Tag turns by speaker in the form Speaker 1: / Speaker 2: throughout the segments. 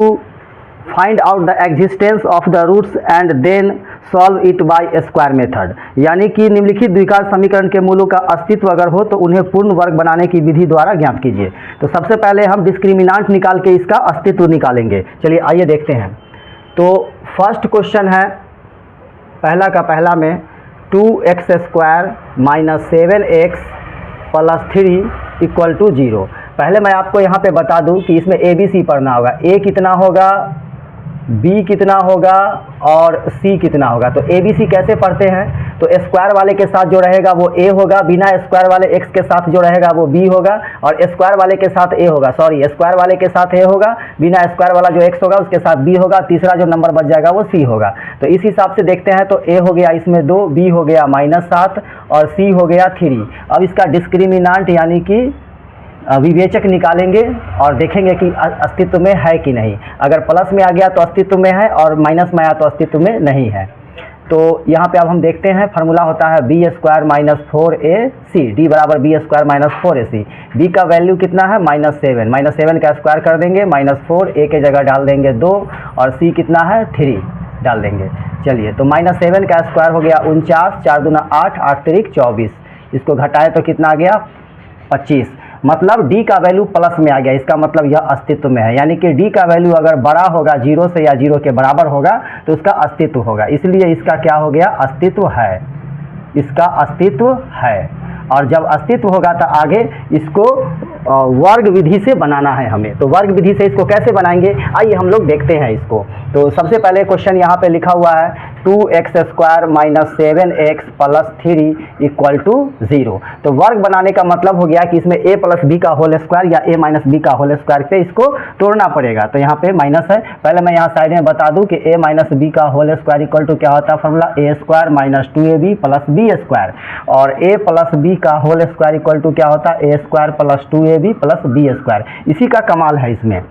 Speaker 1: To find out the existence of the roots and then solve it by square method, यानी कि निम्नलिखित द्विघात समीकरण के मूलों का अस्तित्व अगर हो तो उन्हें पूर्ण वर्ग बनाने की विधि द्वारा ज्ञात कीजिए। तो सबसे पहले हम डिस्क्रिमिनांट निकाल के इसका अस्तित्व निकालेंगे। चलिए आइए देखते हैं। तो फर्स्ट क्वेश्चन है पहला का पहला में 2x² - 7x + 3 = 0। पहले मैं आपको यहाँ पे बता दूँ कि इसमें ABC पढ़ना होगा। A कितना होगा, B कितना होगा और C कितना होगा। तो ABC कैसे पढ़ते हैं, तो स्क्वायर वाले के साथ जो रहेगा वो A होगा, बिना स्क्वायर वाले x के साथ जो रहेगा वो B होगा, और स्क्वायर वाले के साथ A होगा, सॉरी स्क्वायर वाले के साथ A होगा, बिना स्क्वायर वाला जो x होगा उसके साथ B होगा, तीसरा जो नंबर बच जाएगा वो C होगा। तो इस हिसाब से देखते हैं। तो A हो गया इसमें 2, B हो गया -7 और C हो गया 3। अब इसका डिस्क्रिमिनांट यानी कि विवेचक निकालेंगे और देखेंगे कि अस्तित्व में है कि नहीं। अगर प्लस में आ गया तो अस्तित्व में है और माइनस में आया तो अस्तित्व में नहीं है। तो यहाँ पे अब हम देखते हैं, फार्मूला होता है b² - 4ac, d बराबर b² - 4ac। b का वैल्यू कितना है -7, -7 का स्क्वायर कर देंगे, -4, a के जगह डाल देंगे 2 और c कितना है 3 डाल देंगे। चलिए तो -7 का स्क्वायर हो गया 49, 4 दूना 8, 8 तिरिक 24, इसको घटाए तो कितना आ गया 25। मतलब d का वैल्यू प्लस में आ गया, इसका मतलब यह अस्तित्व में है। यानी कि d का वैल्यू अगर बड़ा होगा 0 से या 0 के बराबर होगा तो उसका अस्तित्व होगा। इसलिए इसका क्या हो गया, अस्तित्व है, इसका अस्तित्व है। और जब अस्तित्व होगा तो आगे इसको वर्ग विधि से बनाना है हमें। तो वर्ग विधि से इसको कैसे बनाएंगे, आइए हम लोग देखते हैं इसको। तो सबसे पहले क्वेश्चन यहाँ पे लिखा हुआ है 2x² - 7x + 3 = 0। तो वर्ग बनाने का मतलब हो गया कि इसमें a + b का होल स्क्वायर या a - b का होल स्क्वायर पे इसको तोड़ना पड़ेगा। तो यहाँ पे माइनस है। पहले मैं यहाँ साइड में बता दूँ कि a - b का होल स्क्वायर इक्वल टू क्या होता है फॉर्मूला, a² - 2ab + b²। और a + b का होल स्क्वायर इक्वल टू क्या होता है, a² + 2ab + b²। इसी का कमाल है इसमें।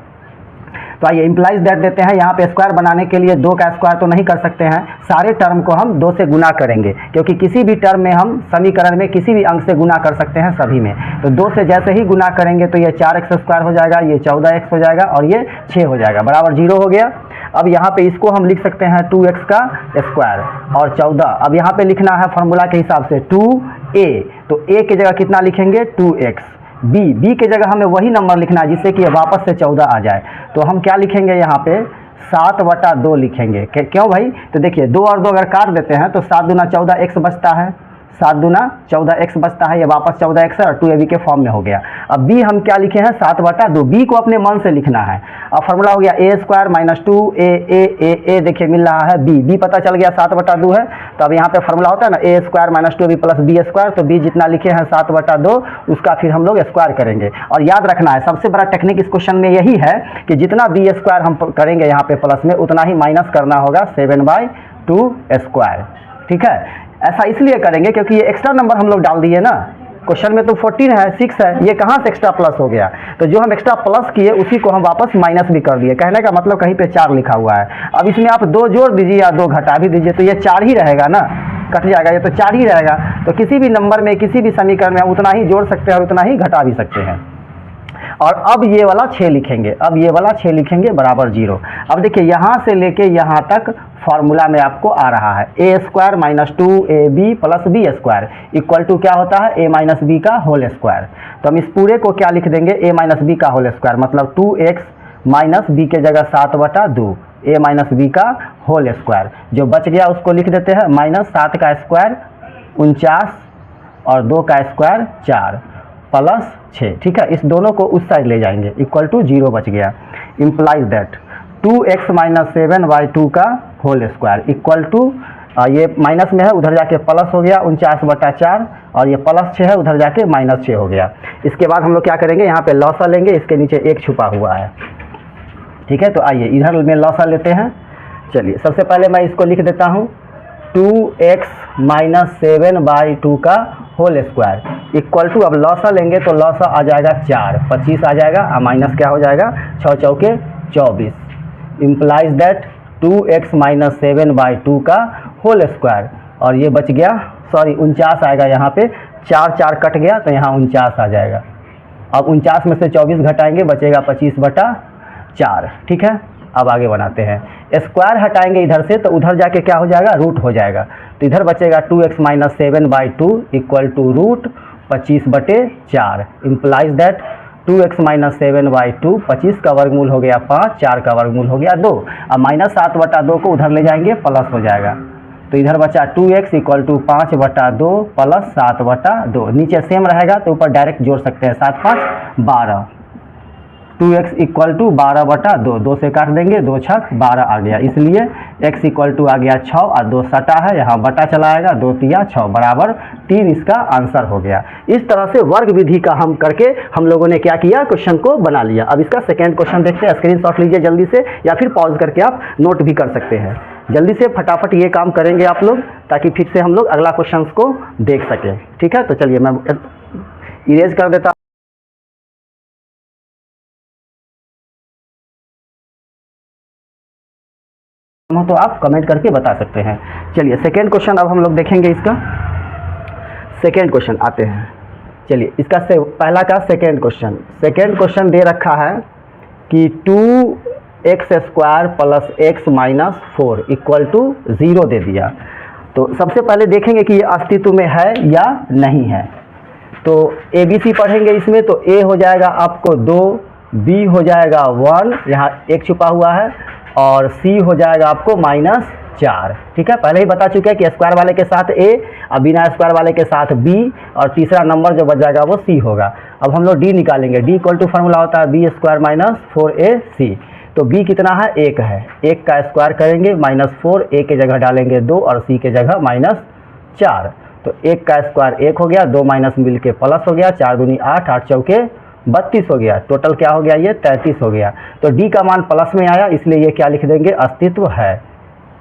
Speaker 1: तो आइए इम्प्लाइज दैट देते हैं। यहाँ पे स्क्वायर बनाने के लिए 2 का स्क्वायर तो नहीं कर सकते हैं, सारे टर्म को हम 2 से गुना करेंगे, क्योंकि किसी भी टर्म में हम समीकरण में किसी भी अंक से गुना कर सकते हैं सभी में। तो 2 से जैसे ही गुना करेंगे तो ये 4x² हो जाएगा, ये 14x हो जाएगा और ये 6 हो जाएगा, बराबर 0 हो गया। अब यहाँ पे इसको हम लिख सकते हैं 2x का स्क्वायर और 14। अब यहाँ पे लिखना है फॉर्मूला के हिसाब से 2a, तो a की जगह कितना लिखेंगे 2x, b के जगह हमें वही नंबर लिखना है जिससे कि वापस से 14 आ जाए। तो हम क्या लिखेंगे यहाँ पे 7/2 लिखेंगे। क्यों भाई, तो देखिए 2 और 2 अगर काट देते हैं तो 7 दूना 14x बचता है, 7 दूना 14x बचता है, ये वापस 14x है और 2ab के फॉर्म में हो गया। अब b हम क्या लिखे हैं 7/2, b को अपने मन से लिखना है। अब फॉर्मूला हो गया a² - 2a, देखिए मिल रहा है b पता चल गया 7/2 है। तो अब यहाँ पे फॉर्मूला होता है ना a² - 2ab + b², तो b जितना लिखे हैं 7/2 उसका फिर हम लोग स्क्वायर करेंगे। और याद रखना है सबसे बड़ा टेक्निक इस क्वेश्चन में यही है कि जितना b² हम करेंगे यहाँ पे प्लस में उतना ही माइनस करना होगा 7/2²। ठीक है, ऐसा इसलिए करेंगे क्योंकि ये एक्स्ट्रा नंबर हम लोग डाल दिए ना, क्वेश्चन में तो 14 है 6 है, ये कहाँ से एक्स्ट्रा प्लस हो गया। तो जो हम एक्स्ट्रा प्लस किए उसी को हम वापस माइनस भी कर दिए। कहने का मतलब कहीं पे 4 लिखा हुआ है। अब इसमें आप 2 जोड़ दीजिए या 2 घटा भी दीजिए तो ये 4 ही रहेगा ना, कट जाएगा, ये तो 4 ही रहेगा। तो किसी भी नंबर में किसी भी समीकरण में हम उतना ही जोड़ सकते हैं और उतना ही घटा भी सकते हैं। और अब ये वाला 6 लिखेंगे, अब ये वाला 6 लिखेंगे बराबर 0। अब देखिए यहाँ से लेके यहाँ तक फॉर्मूला में आपको आ रहा है a² - 2ab + b² equal to क्या होता है a - b का होल स्क्वायर। तो हम इस पूरे को क्या लिख देंगे a - b का होल स्क्वायर, मतलब 2x - b के जगह 7/2 a - b का होल स्क्वायर। जो बच गया उसको लिख देते हैं -7 का स्क्वायर 49 और 2 का स्क्वायर 4 + 6। ठीक है, इस दोनों को उस साइड ले जाएंगे इक्वल टू 0 बच गया। इम्प्लाइज दैट 2x - 7/2 का होल स्क्वायर इक्वल टू, ये माइनस में है उधर जाके प्लस हो गया 49/4 और ये +6 है उधर जाके -6 हो गया। इसके बाद हम लोग क्या करेंगे, यहाँ पे लॉसा लेंगे, इसके नीचे 1 छुपा हुआ है। ठीक है, तो आइए इधर में लॉसा लेते हैं। चलिए सबसे पहले मैं इसको लिख देता हूँ 2x - 7/2 का होल स्क्वायर इक्वल टू, अब लॉसा लेंगे तो लॉसा आ जाएगा 4, 25 आ जाएगा और माइनस क्या हो जाएगा 6 चौके 24। इम्प्लाइज दैट 2x - 7/2 का होल स्क्वायर और ये बच गया, सॉरी 49 आएगा, यहाँ पे 4 कट गया तो यहाँ 49 आ जाएगा। अब 49 में से 24 घटाएंगे बचेगा 25/4। ठीक है, अब आगे बनाते हैं। स्क्वायर हटाएंगे इधर से तो उधर जाके क्या हो जाएगा, रूट हो जाएगा। तो इधर बचेगा 2x minus 7/2 equal to root 25/4 implies that 2x minus 7/2 25 का वर्गमूल हो गया 5, 4 का वर्गमूल हो गया 2। अब माइनस 7/2 को उधर ले जाएंगे, प्लस हो जाएगा। तो इधर बचा 2x इक्वल टू 5/2 प्लस 7/2। नीचे सेम रहेगा तो ऊपर डायरेक्ट जोड़ सकते हैं, 7 5 12। 2x इक्वल टू 12/2, 2 से काट देंगे, 2 छक 12 आ गया, इसलिए x इक्वल टू आ गया 6 और 2 सटा है, यहाँ बटा चला आएगा, 2 तिया 6 बराबर 3 इसका आंसर हो गया। इस तरह से वर्ग विधि का हम करके हम लोगों ने क्या किया, क्वेश्चन को बना लिया। अब इसका सेकेंड क्वेश्चन देखते हैं। स्क्रीनशॉट लीजिए जल्दी से, या फिर पॉज करके आप नोट भी कर सकते हैं। जल्दी से फटाफट ये काम करेंगे आप लोग, ताकि फिर से हम लोग अगला क्वेश्चन को देख सकें। ठीक है, तो चलिए मैं इरेज कर देता हूं, तो आप कमेंट करके बता सकते हैं। चलिए सेकेंड क्वेश्चन अब हम लोग देखेंगे। इसका सेकेंड क्वेश्चन आते हैं। चलिए इसका पहला का सेकेंड क्वेश्चन दे रखा है कि 2x² plus x minus 4 equal to 0 दे दिया। तो सबसे पहले देखेंगे कि ये अस्तित्व में है या नहीं है। तो ABC पढ़ेंगे इसमें, तो A हो जाएगा आपको 2, B हो जाएगा 1, यहाँ 1 छुपा हुआ है, और C हो जाएगा आपको -4। ठीक है, पहले ही बता चुके हैं कि स्क्वायर वाले के साथ A और बिना स्क्वायर वाले के साथ B, और तीसरा नंबर जो बच जाएगा वो C होगा। अब हम लोग D निकालेंगे। D इक्वल टू फार्मूला होता है B² माइनस 4AC। तो B कितना है, 1 है, 1 का स्क्वायर करेंगे -4, A के जगह डालेंगे 2 और C के जगह -4। तो 1 का स्क्वायर 1 हो गया, 2 माइनस मिल के प्लस हो गया, 4 दूनी 8, 8 चौके 32 हो गया। टोटल क्या हो गया, ये 33 हो गया। तो D का मान प्लस में आया, इसलिए ये क्या लिख देंगे, अस्तित्व है,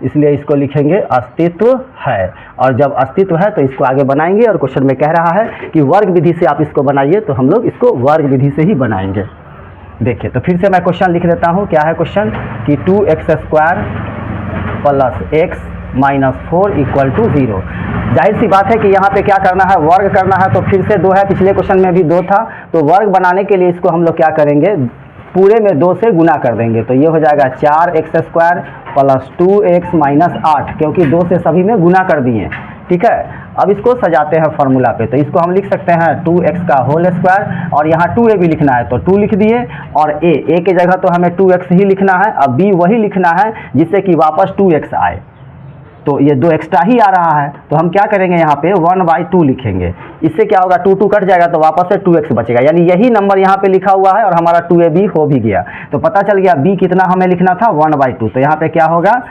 Speaker 1: इसलिए इसको लिखेंगे अस्तित्व है। और जब अस्तित्व है तो इसको आगे बनाएंगे, और क्वेश्चन में कह रहा है कि वर्ग विधि से आप इसको बनाइए, तो हम लोग इसको वर्ग विधि से ही बनाएंगे। देखिए, तो फिर से मैं क्वेश्चन लिख देता हूँ। क्या है क्वेश्चन कि 2x² plus x minus 4 equal to 0। जाहिर सी बात है कि यहाँ पे क्या करना है, वर्ग करना है। तो फिर से 2 है, पिछले क्वेश्चन में भी 2 था। तो वर्ग बनाने के लिए इसको हम लोग क्या करेंगे, पूरे में 2 से गुना कर देंगे। तो ये हो जाएगा 4x² प्लस 2x माइनस 8, क्योंकि 2 से सभी में गुना कर दिए। ठीक है, अब इसको सजाते हैं फॉर्मूला पे। तो इसको हम लिख सकते हैं 2x का होल स्क्वायर, और यहाँ 2a भी लिखना है तो 2 लिख दिए, और a के जगह तो हमें 2x ही लिखना है। अब b वही लिखना है जिससे कि वापस 2x आए। तो ये 2 एक्स्ट्रा ही आ रहा है, तो हम क्या करेंगे, यहाँ पे 1/2 लिखेंगे। इससे क्या होगा, 2 कट जाएगा तो वापस से 2x बचेगा, यानी यही नंबर यहाँ पे लिखा हुआ है, और हमारा 2ab हो भी गया। तो पता चल गया b कितना हमें लिखना था, 1/2। तो यहाँ पे क्या होगा,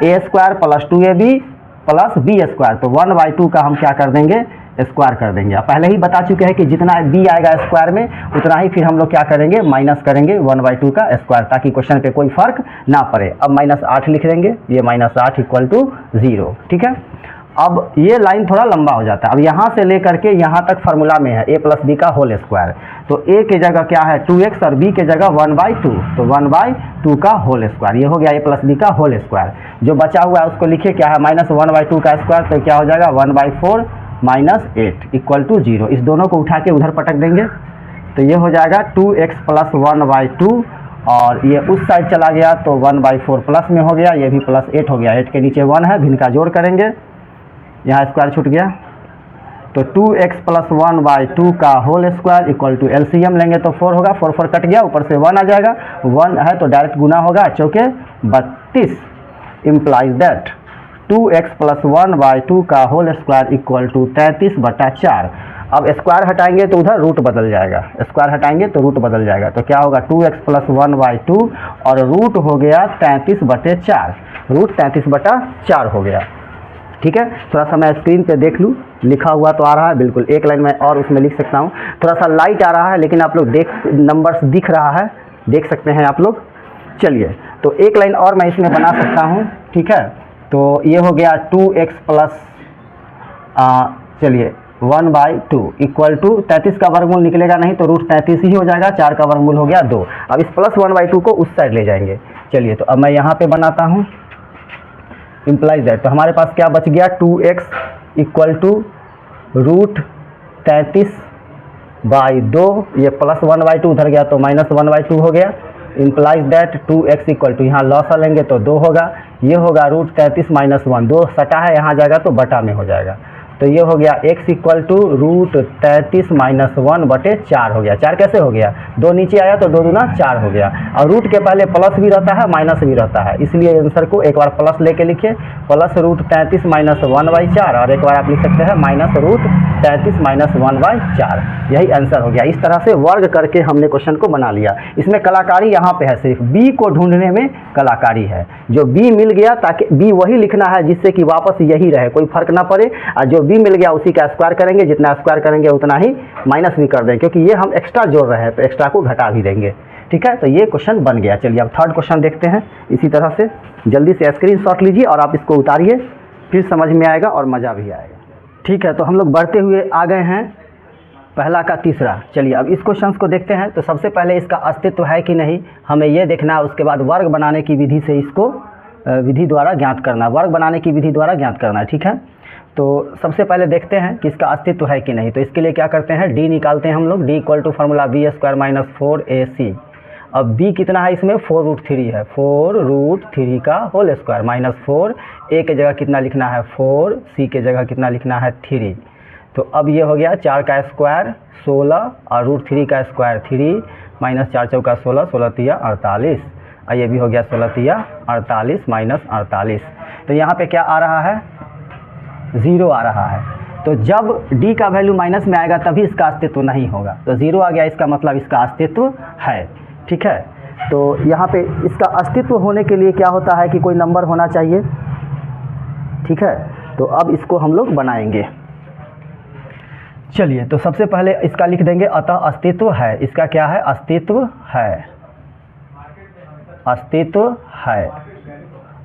Speaker 1: a² plus 2ab plus b²। तो 1/2 का हम क्या कर देंगे, स्क्वायर कर देंगे। अब पहले ही बता चुके हैं कि जितना b आएगा स्क्वायर में, उतना ही फिर हम लोग क्या करेंगे, माइनस करेंगे 1/2 का स्क्वायर, ताकि क्वेश्चन पे कोई फर्क ना पड़े। अब -8 लिख देंगे, ये -8 इक्वल टू 0। ठीक है, अब ये लाइन थोड़ा लंबा हो जाता है। अब यहाँ से लेकर के यहाँ तक फार्मूला में है a प्लस b का होल स्क्वायर। तो a के जगह क्या है 2x, और b के जगह 1/2, तो 1/2 का होल स्क्वायर। ये हो गया a प्लस b का होल स्क्वायर। जो बचा हुआ है उसको लिखिए, क्या है, -1/2 का स्क्वायर, तो क्या हो जाएगा 1/4 -8 इक्वल टू 0। इस दोनों को उठा के उधर पटक देंगे, तो ये हो जाएगा 2x प्लस 1/2, और ये उस साइड चला गया तो 1/4 प्लस में हो गया, ये भी प्लस 8 हो गया। 8 के नीचे 1 है, भिन्न का जोड़ करेंगे, यहाँ स्क्वायर छूट गया। तो 2x प्लस 1/2 का whole square equal to LCM लेंगे तो 4 होगा, 4 4 कट गया, ऊपर से 1 आ जाएगा, 1 है तो डायरेक्ट गुना होगा, चौके 32 इम्प्लाइज दैट 2x प्लस 1/2 का होल स्क्वायर इक्वल टू 33/4। अब स्क्वायर हटाएंगे तो उधर रूट बदल जाएगा, स्क्वायर हटाएंगे तो रूट बदल जाएगा। तो क्या होगा 2x प्लस 1/2 और रूट हो गया 33/4, रूट 33/4 हो गया। ठीक है, थोड़ा सा मैं स्क्रीन पे देख लूँ, लिखा हुआ तो आ रहा है बिल्कुल, एक लाइन में और उसमें लिख सकता हूँ। थोड़ा सा लाइट आ रहा है, लेकिन आप लोग नंबर्स दिख रहा है, देख सकते हैं आप लोग। चलिए, तो एक लाइन और मैं इसमें बना सकता हूँ। ठीक है, तो ये हो गया 2x प्लस चलिए 1/2 इक्वल टू 33 का वर्गमूल निकलेगा नहीं तो रूट 33 ही हो जाएगा, 4 का वर्गमूल हो गया 2। अब इस प्लस 1/2 को उस साइड ले जाएंगे। चलिए, तो अब मैं यहाँ पे बनाता हूँ इम्प्लाइज दैट। तो हमारे पास क्या बच गया, 2x इक्वल टू रूट 33/2, ये प्लस 1/2 उधर गया तो -1/2 हो गया, implies that 2x equal to, यहाँ लॉस लेंगे तो 2 होगा, ये होगा √33 - 1, 2 सटा है यहाँ जाएगा तो बटा में हो जाएगा, तो ये हो गया x इक्वल टू √33 - 1/4 हो गया। 4 कैसे हो गया, 2 नीचे आया तो 2 दूना 4 हो गया, और रूट के पहले प्लस भी रहता है माइनस भी रहता है, इसलिए आंसर को एक बार प्लस लेके लिखिए, प्लस √33 - 1/4, और एक बार आप लिख सकते हैं माइनस √33 - 1/4, यही आंसर हो गया। इस तरह से वर्ग करके हमने क्वेश्चन को बना लिया। इसमें कलाकारी यहाँ पे है, सिर्फ b को ढूंढने में कलाकारी है। जो b मिल गया, ताकि b वही लिखना है जिससे कि वापस यही रहे, कोई फर्क ना पड़े, और जो b मिल गया उसी का स्क्वायर करेंगे, जितना स्क्वायर करेंगे उतना ही माइनस भी कर देंगे, क्योंकि ये हम एक्स्ट्रा जोड़ रहे हैं तो एक्स्ट्रा को घटा भी देंगे। ठीक है, तो ये क्वेश्चन बन गया। चलिए अब थर्ड क्वेश्चन देखते हैं। इसी तरह से जल्दी से स्क्रीनशॉट लीजिए और आप इसको उतारिए, फिर समझ में आएगा और मज़ा भी आएगा। ठीक है, तो हम लोग बढ़ते हुए आ गए हैं पहला का तीसरा। चलिए अब इस क्वेश्चन को देखते हैं। तो सबसे पहले इसका अस्तित्व है कि नहीं हमें ये देखना है, उसके बाद वर्ग बनाने की विधि से इसको विधि द्वारा ज्ञात करना, वर्ग बनाने की विधि द्वारा ज्ञात करना है। ठीक है, तो सबसे पहले देखते हैं कि इसका अस्तित्व है कि नहीं। तो इसके लिए क्या करते हैं, d निकालते हैं हम लोग, d equal to formula b² - 4ac। अब b कितना है इसमें, 4√3 है, 4√3 का होल स्क्वायर माइनस 4, a के जगह कितना लिखना है 4, c के जगह कितना लिखना है 3। तो अब ये हो गया 4 का स्क्वायर 16 और √3 का स्क्वायर 3 माइनस 4 चौका 16, 16 तिया 48, और ये भी हो गया 16 तिया 48 माइनस 48। तो यहाँ पे क्या आ रहा है, 0 आ रहा है। तो जब d का वैल्यू माइनस में आएगा तभी इसका अस्तित्व नहीं होगा, तो 0 आ गया, इसका मतलब इसका अस्तित्व है। ठीक है, तो यहाँ पे इसका अस्तित्व होने के लिए क्या होता है कि कोई नंबर होना चाहिए। ठीक है, तो अब इसको हम लोग बनाएंगे। चलिए, तो सबसे पहले इसका लिख देंगे, अतः अस्तित्व है। इसका क्या है, अस्तित्व है, अस्तित्व है।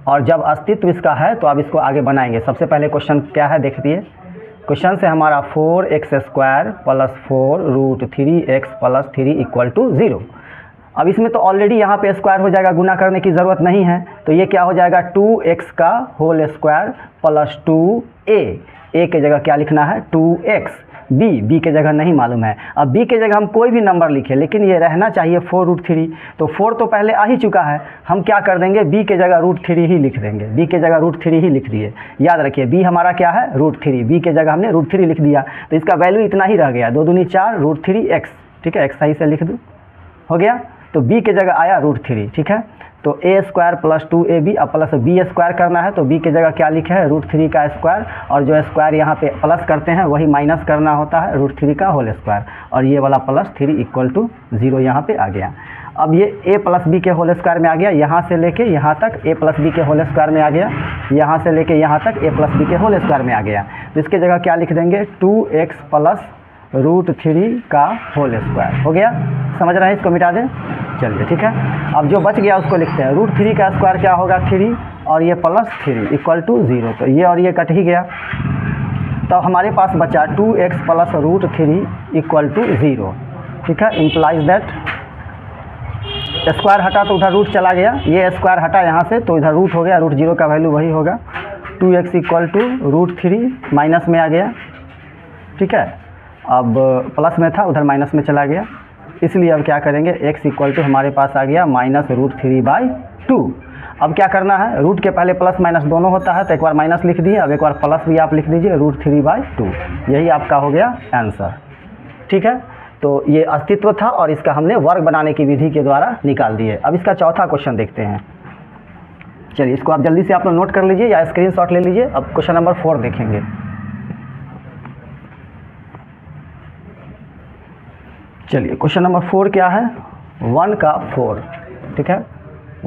Speaker 1: और जब अस्तित्व इसका है तो अब इसको आगे बनाएंगे। सबसे पहले क्वेश्चन क्या है देखिए, क्वेश्चन से हमारा 4x² + 4√3x + 3 = 0। अब इसमें तो ऑलरेडी यहाँ पे स्क्वायर हो जाएगा, गुना करने की ज़रूरत नहीं है, तो ये क्या हो जाएगा 2x का होल स्क्वायर + 2a, a के जगह क्या लिखना है 2x, b के जगह नहीं मालूम है। अब b के जगह हम कोई भी नंबर लिखें, लेकिन ये रहना चाहिए 4√3, तो 4 तो पहले आ ही चुका है, हम क्या कर देंगे b के जगह √3 ही लिख देंगे, b के जगह √3 ही लिख दिए। याद रखिए b हमारा क्या है √3, b के जगह हमने √3 लिख दिया, तो इसका वैल्यू इतना ही रह गया, 2 दूनी 4 √3x। ठीक है, x सही से लिख दूँ, हो गया। तो b के जगह आया √3। ठीक है, तो a² + 2ab अब प्लस b² करना है, तो b के जगह क्या लिखे है √3 का स्क्वायर, और जो स्क्वायर यहाँ पे प्लस करते हैं वही माइनस करना होता है √3 का होल स्क्वायर, और ये वाला +3 = 0 यहाँ पे आ गया। अब ये a + b के होल स्क्वायर में आ गया, यहाँ से लेके यहाँ तक a + b के होल स्क्वायर में आ गया, यहाँ से लेके यहाँ तक a + b के होल स्क्वायर में आ गया। तो इसके जगह क्या लिख देंगे 2x + √3 का होल स्क्वायर, हो गया। समझ रहे हैं, इसको मिटा दें। चलिए ठीक है, अब जो बच गया उसको लिखते हैं, √3 का स्क्वायर क्या होगा 3, और ये +3 = 0, तो ये और ये कट ही गया। तो हमारे पास बचा 2x + √3 = 0। ठीक है, इम्प्लाइज दैट स्क्वायर हटा तो उधर रूट चला गया, ये स्क्वायर हटा यहाँ से तो इधर रूट हो गया, √0 का वैल्यू वही होगा, 2x = √3 माइनस में आ गया। ठीक है, अब प्लस में था उधर माइनस में चला गया, इसलिए अब क्या करेंगे x = हमारे पास आ गया -√3/2। अब क्या करना है, रूट के पहले प्लस माइनस दोनों होता है, तो एक बार माइनस लिख दिए, अब एक बार प्लस भी आप लिख दीजिए √3/2, यही आपका हो गया आंसर। ठीक है, तो ये अस्तित्व था और इसका हमने वर्ग बनाने की विधि के द्वारा निकाल दिए। अब इसका चौथा क्वेश्चन देखते हैं। चलिए, इसको आप जल्दी से आप लोग नोट कर लीजिए या स्क्रीनशॉट ले लीजिए। अब क्वेश्चन नंबर 4 देखेंगे। चलिए, क्वेश्चन नंबर 4 क्या है, 1 का 4। ठीक है,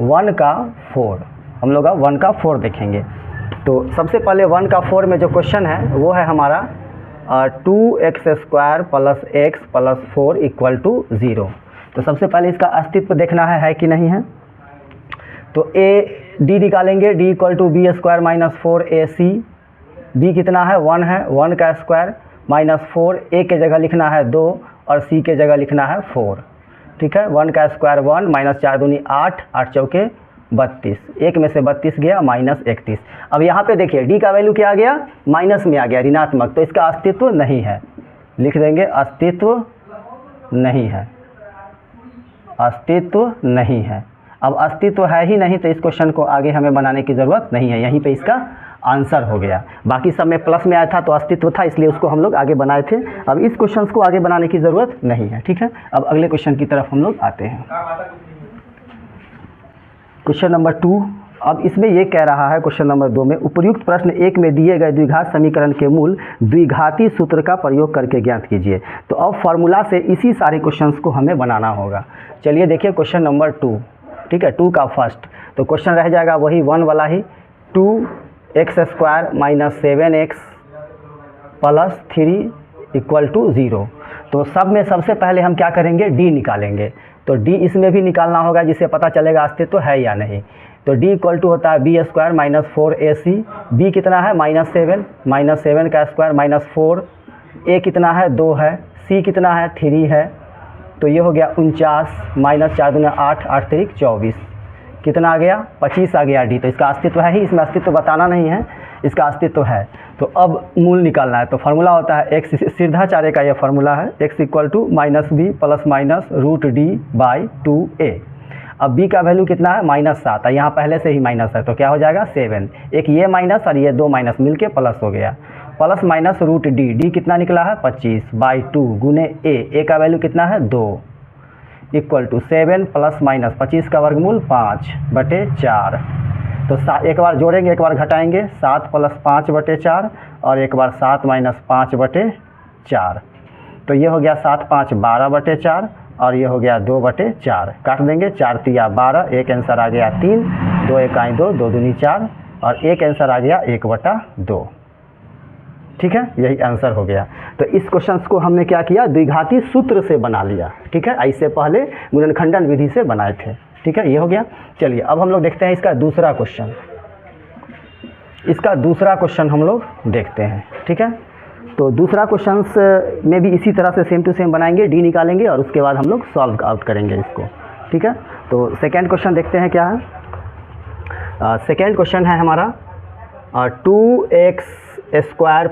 Speaker 1: 1 का 4, हम लोग अब 1 का 4 देखेंगे। तो सबसे पहले 1 का 4 में जो क्वेश्चन है वो है हमारा 2x² + x + 4 = 0। तो सबसे पहले इसका अस्तित्व देखना है कि नहीं है। तो d निकालेंगे, d = b² - 4ac, b कितना है 1 है, 1 का स्क्वायर -4, a के जगह लिखना है 2 और c के जगह लिखना है 4। ठीक है, 1 का स्क्वायर 1 -4 दूनी 8, 8 चौके 32, 1 में से 32 गया -31। अब यहाँ पे देखिए d का वैल्यू क्या आ गया, माइनस में आ गया, ऋणात्मक, तो इसका अस्तित्व नहीं है। लिख देंगे अस्तित्व नहीं है, अस्तित्व नहीं है। अब अस्तित्व है ही नहीं तो इस क्वेश्चन को आगे हमें बनाने की ज़रूरत नहीं है, यहीं पे इसका आंसर हो गया। बाकी सब में प्लस में आया था तो अस्तित्व था, इसलिए उसको हम लोग आगे बनाए थे। अब इस क्वेश्चन को आगे बनाने की ज़रूरत नहीं है, ठीक है। अब अगले क्वेश्चन की तरफ हम लोग आते हैं। Question number 2। अब इसमें ये कह रहा है क्वेश्चन नंबर 2 में, उपर्युक्त प्रश्न 1 में दिए गए द्विघात समीकरण के मूल द्विघाती सूत्र का प्रयोग करके ज्ञात कीजिए। तो अब फार्मूला से इसी सारे क्वेश्चंस को हमें बनाना होगा। चलिए देखिए क्वेश्चन नंबर 2, ठीक है, 2 का फर्स्ट। तो क्वेश्चन रह जाएगा वही 1 वाला ही, 2x² - 7x + 3 = 0। तो सब में सबसे पहले हम क्या करेंगे, d निकालेंगे। तो d इसमें भी निकालना होगा जिससे पता चलेगा अस्तित्व है या नहीं। तो d = होता है b² - 4ac। b कितना है -7, -7 का स्क्वायर -4, a कितना है 2 है, c कितना है 3 है। तो ये हो गया 49 -4 दूना 8, 8 3 24, कितना आ गया 25 आ गया d। तो इसका अस्तित्व है ही, इसमें अस्तित्व बताना नहीं है, इसका अस्तित्व है। तो अब मूल निकालना है। तो फार्मूला होता है x, सीधाचार्य का ये फार्मूला है, x = -b ± √d/2a। अब b का वैल्यू कितना है -7 है, यहाँ पहले से ही माइनस है तो क्या हो जाएगा 7। एक ये माइनस और ये 2 माइनस मिलके प्लस हो गया, प्लस माइनस √d, कितना निकला है 25/2 गुने a का वैल्यू कितना है 2 = 7 ± 25 का वर्गमूल 5/4। तो एक बार जोड़ेंगे एक बार घटाएंगे, 7 + 5/4 और एक बार 7 - 5/4। तो ये हो गया 7 5 12/4 और ये हो गया 2/4। काट देंगे, 4 तिया 12, एक आंसर आ गया 3, 2 1 2, 2 दूनी 4 और एक आंसर आ गया 1/2। ठीक है, यही आंसर हो गया। तो इस क्वेश्चन को हमने क्या किया, द्विघाती सूत्र से बना लिया। ठीक है, इससे पहले गुणनखंडन विधि से बनाए थे। ठीक है, ये हो गया। चलिए अब हम लोग देखते हैं इसका दूसरा क्वेश्चन। इसका दूसरा क्वेश्चन हम लोग देखते हैं। ठीक है, तो दूसरा क्वेश्चन में भी इसी तरह से सेम टू सेम बनाएंगे, डी निकालेंगे और उसके बाद हम लोग सॉल्व आउट करेंगे इसको। ठीक है, तो सेकेंड क्वेश्चन देखते हैं क्या है। सेकेंड क्वेश्चन है हमारा 2x² + x - 4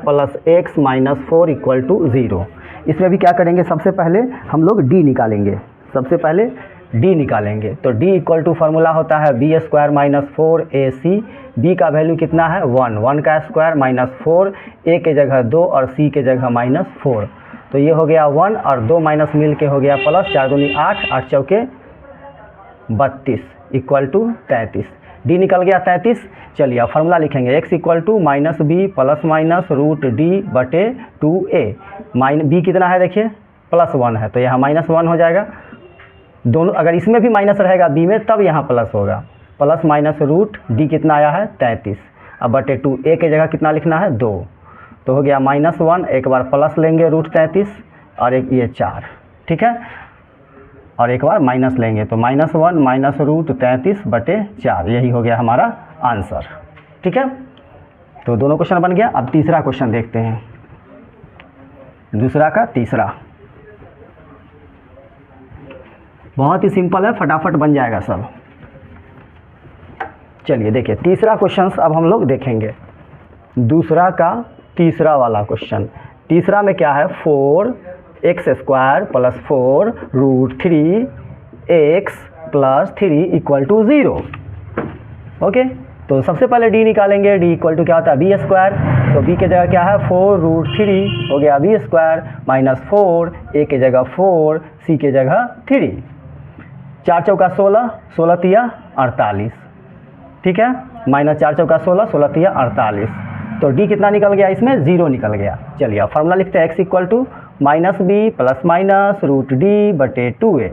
Speaker 1: = 0। इसमें भी क्या करेंगे, सबसे पहले हम लोग d निकालेंगे। सबसे पहले d निकालेंगे। तो d = फार्मूला होता है b² - 4ac। b का वैल्यू कितना है 1, 1 का स्क्वायर -4, a के जगह 2 और c के जगह -4। तो ये हो गया 1 और 2 माइनस मिल के हो गया प्लस, 4 दूनी 8, 8 चौके 32 = 33। d निकल गया 33। चलिए अब फार्मूला लिखेंगे, x = -b ± √d/2a। b कितना है देखिए +1 है तो यहाँ -1 हो जाएगा। दोनों अगर इसमें भी माइनस रहेगा b में तब यहाँ प्लस होगा, प्लस माइनस रूट d कितना आया है 33। अब /2 a के जगह कितना लिखना है 2, तो हो गया -1, एक बार प्लस लेंगे √33 और एक ये 4। ठीक है, और एक बार माइनस लेंगे तो -1 - √33/4, यही हो गया हमारा आंसर। ठीक है, तो दोनों क्वेश्चन बन गया। अब तीसरा क्वेश्चन देखते हैं, दूसरा का तीसरा। बहुत ही सिंपल है, फटाफट बन जाएगा सब। चलिए देखिए तीसरा क्वेश्चन अब हम लोग देखेंगे, दूसरा का तीसरा वाला क्वेश्चन। तीसरा में क्या है, 4x² + 4 √3x + 3 = 0। ओके, तो सबसे पहले d निकालेंगे। d = क्या होता है b²। तो b के जगह क्या है 4 √3 हो गया b² -4, a के जगह 4, c के जगह 3। 4 चौका 16, 16 तिया 48। ठीक है, -4 चौका 16, 16 तिया 48। तो d कितना निकल गया, इसमें 0 निकल गया। चलिए अब फार्मूला लिखते हैं, x = -b ± √d/2a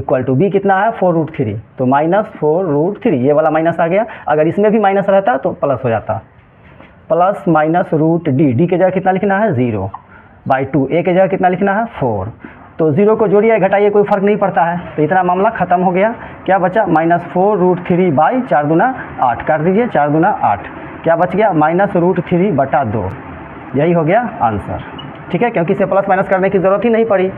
Speaker 1: = b कितना है 4 √3, तो -4 √3, ये वाला माइनस आ गया। अगर इसमें भी माइनस रहता तो प्लस हो जाता, प्लस माइनस √d के जगह कितना लिखना है 0/2, a के जगह कितना लिखना है 4। तो 0 को जोड़िए घटाइए कोई फ़र्क नहीं पड़ता है, तो इतना मामला ख़त्म हो गया। क्या बचा, -4 √3/4 दूना 8, काट दीजिए 4 दूना 8, क्या बच गया -√3/2, यही हो गया आंसर। ठीक है, क्योंकि इसे प्लस माइनस करने की ज़रूरत ही नहीं पड़ी,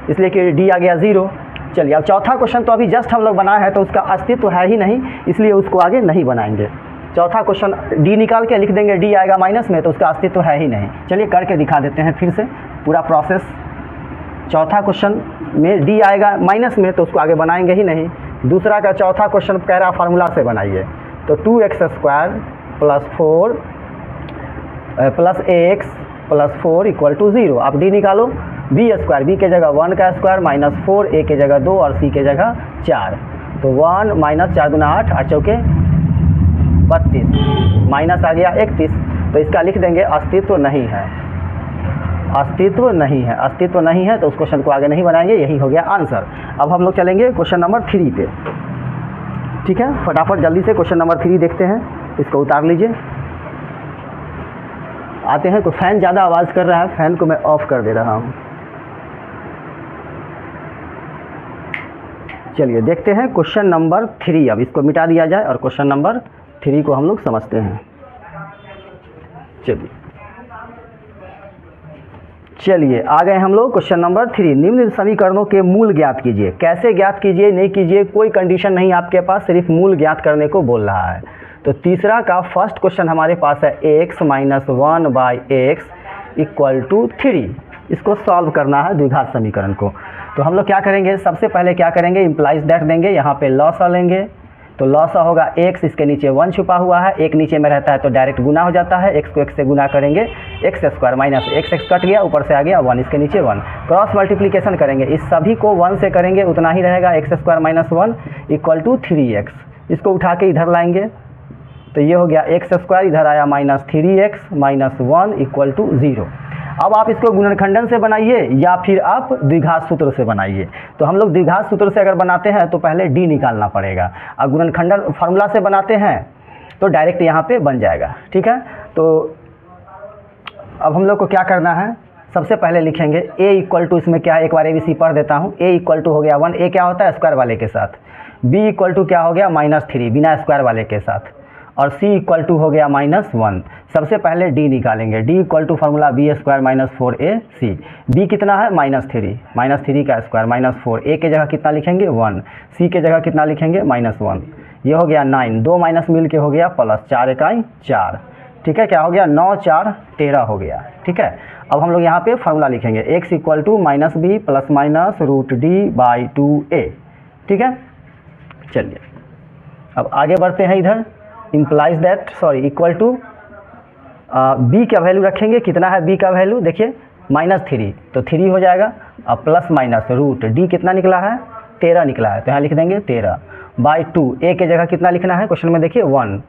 Speaker 1: इसलिए कि d आ गया 0। चलिए अब चौथा क्वेश्चन तो अभी जस्ट हम लोग बनाए हैं, तो उसका अस्तित्व है ही नहीं, इसलिए उसको आगे नहीं बनाएंगे। चौथा क्वेश्चन d निकाल के लिख देंगे, d आएगा माइनस में तो उसका अस्तित्व है ही नहीं। चलिए करके दिखा देते हैं फिर से पूरा प्रोसेस। चौथा क्वेश्चन में डी आएगा माइनस में, तो उसको आगे बनाएंगे ही नहीं। दूसरा का चौथा क्वेश्चन कह रहा फार्मूला से बनाइए, तो 2x² plus 4 plus ax plus 4 equal to 0। आप डी निकालो, b² b के जगह 1 का स्क्वायर माइनस 4, a के जगह 2 और c के जगह 4, तो 1 माइनस 4 दूना 8, 8 चौके 32, माइनस आ गया 31, तो इसका लिख देंगे अस्तित्व नहीं है, अस्तित्व नहीं है, अस्तित्व नहीं है, तो उस क्वेश्चन को आगे नहीं बनाएंगे, यही हो गया आंसर। अब हम लोग चलेंगे क्वेश्चन नंबर 3 पे। ठीक है, फटाफट जल्दी से क्वेश्चन नंबर 3 देखते हैं, इसको उतार लीजिए। आते हैं, तो फैन ज़्यादा आवाज़ कर रहा है, फैन को मैं ऑफ कर दे रहा हूँ। चलिए देखते हैं क्वेश्चन नंबर 3। अब इसको मिटा दिया जाए और क्वेश्चन नंबर 3 को हम लोग समझते हैं। चलिए आ गए हम लोग क्वेश्चन नंबर 3। निम्न समीकरणों के मूल ज्ञात कीजिए। कैसे ज्ञात कीजिए, नहीं कीजिए, कोई कंडीशन नहीं आपके पास, सिर्फ मूल ज्ञात करने को बोल रहा है। तो तीसरा का फर्स्ट क्वेश्चन हमारे पास है x minus 1/x equal to 3। इसको सॉल्व करना है द्विघात समीकरण को। तो हम लोग क्या करेंगे, सबसे पहले क्या करेंगे, इम्प्लाइज दैट देंगे, यहाँ पे लॉसा लेंगे, तो लॉसा होगा x, इसके नीचे 1 छुपा हुआ है, एक नीचे में रहता है तो डायरेक्ट गुना हो जाता है, x को x से गुना करेंगे, x² माइनस x कट गया, ऊपर से आ गया 1, इसके नीचे 1, क्रॉस मल्टीप्लिकेशन करेंगे, इस सभी को 1 से करेंगे, उतना ही रहेगा, x² minus 1 equal to 3x। इसको उठा के इधर लाएंगे, तो ये हो गया x², इधर आया minus 3x minus 1 equal to 0। अब आप इसको गुणनखंडन से बनाइए या फिर आप द्विघात सूत्र से बनाइए। तो हम लोग द्विघात सूत्र से अगर बनाते हैं तो पहले d निकालना पड़ेगा, और गुणनखंडन फार्मूला से बनाते हैं तो डायरेक्ट यहाँ पे बन जाएगा। ठीक है, तो अब हम लोग को क्या करना है, सबसे पहले लिखेंगे a इक्वल टू, इसमें क्या है, एक बार ABC पढ़ देता हूँ। a इक्वल टू हो गया 1, a क्या होता है, स्क्वायर वाले के साथ, b इक्वल टू क्या हो गया, -3 बिना स्क्वायर वाले के साथ, और c इक्वल टू हो गया -1। सबसे पहले d निकालेंगे, d equal to formula b² minus 4ac, b कितना है -3 का स्क्वायर माइनस 4, a के जगह कितना लिखेंगे 1, c के जगह कितना लिखेंगे -1, ये हो गया 9, 2 माइनस मिल के हो गया प्लस, 4 इकाई 4। ठीक है, क्या हो गया 9 4 13 हो गया। ठीक है, अब हम लोग यहाँ पे फार्मूला लिखेंगे x equal to -b plus minus √d/2a। ठीक है, चलिए अब आगे बढ़ते हैं इधर, implies that equal to b का वैल्यू रखेंगे, कितना है b का वैल्यू, देखिए -3, तो 3 हो जाएगा, अब प्लस माइनस रूट d कितना निकला है 13 निकला है, तो यहाँ लिख देंगे 13/2, a के जगह कितना लिखना है क्वेश्चन में, देखिए 1,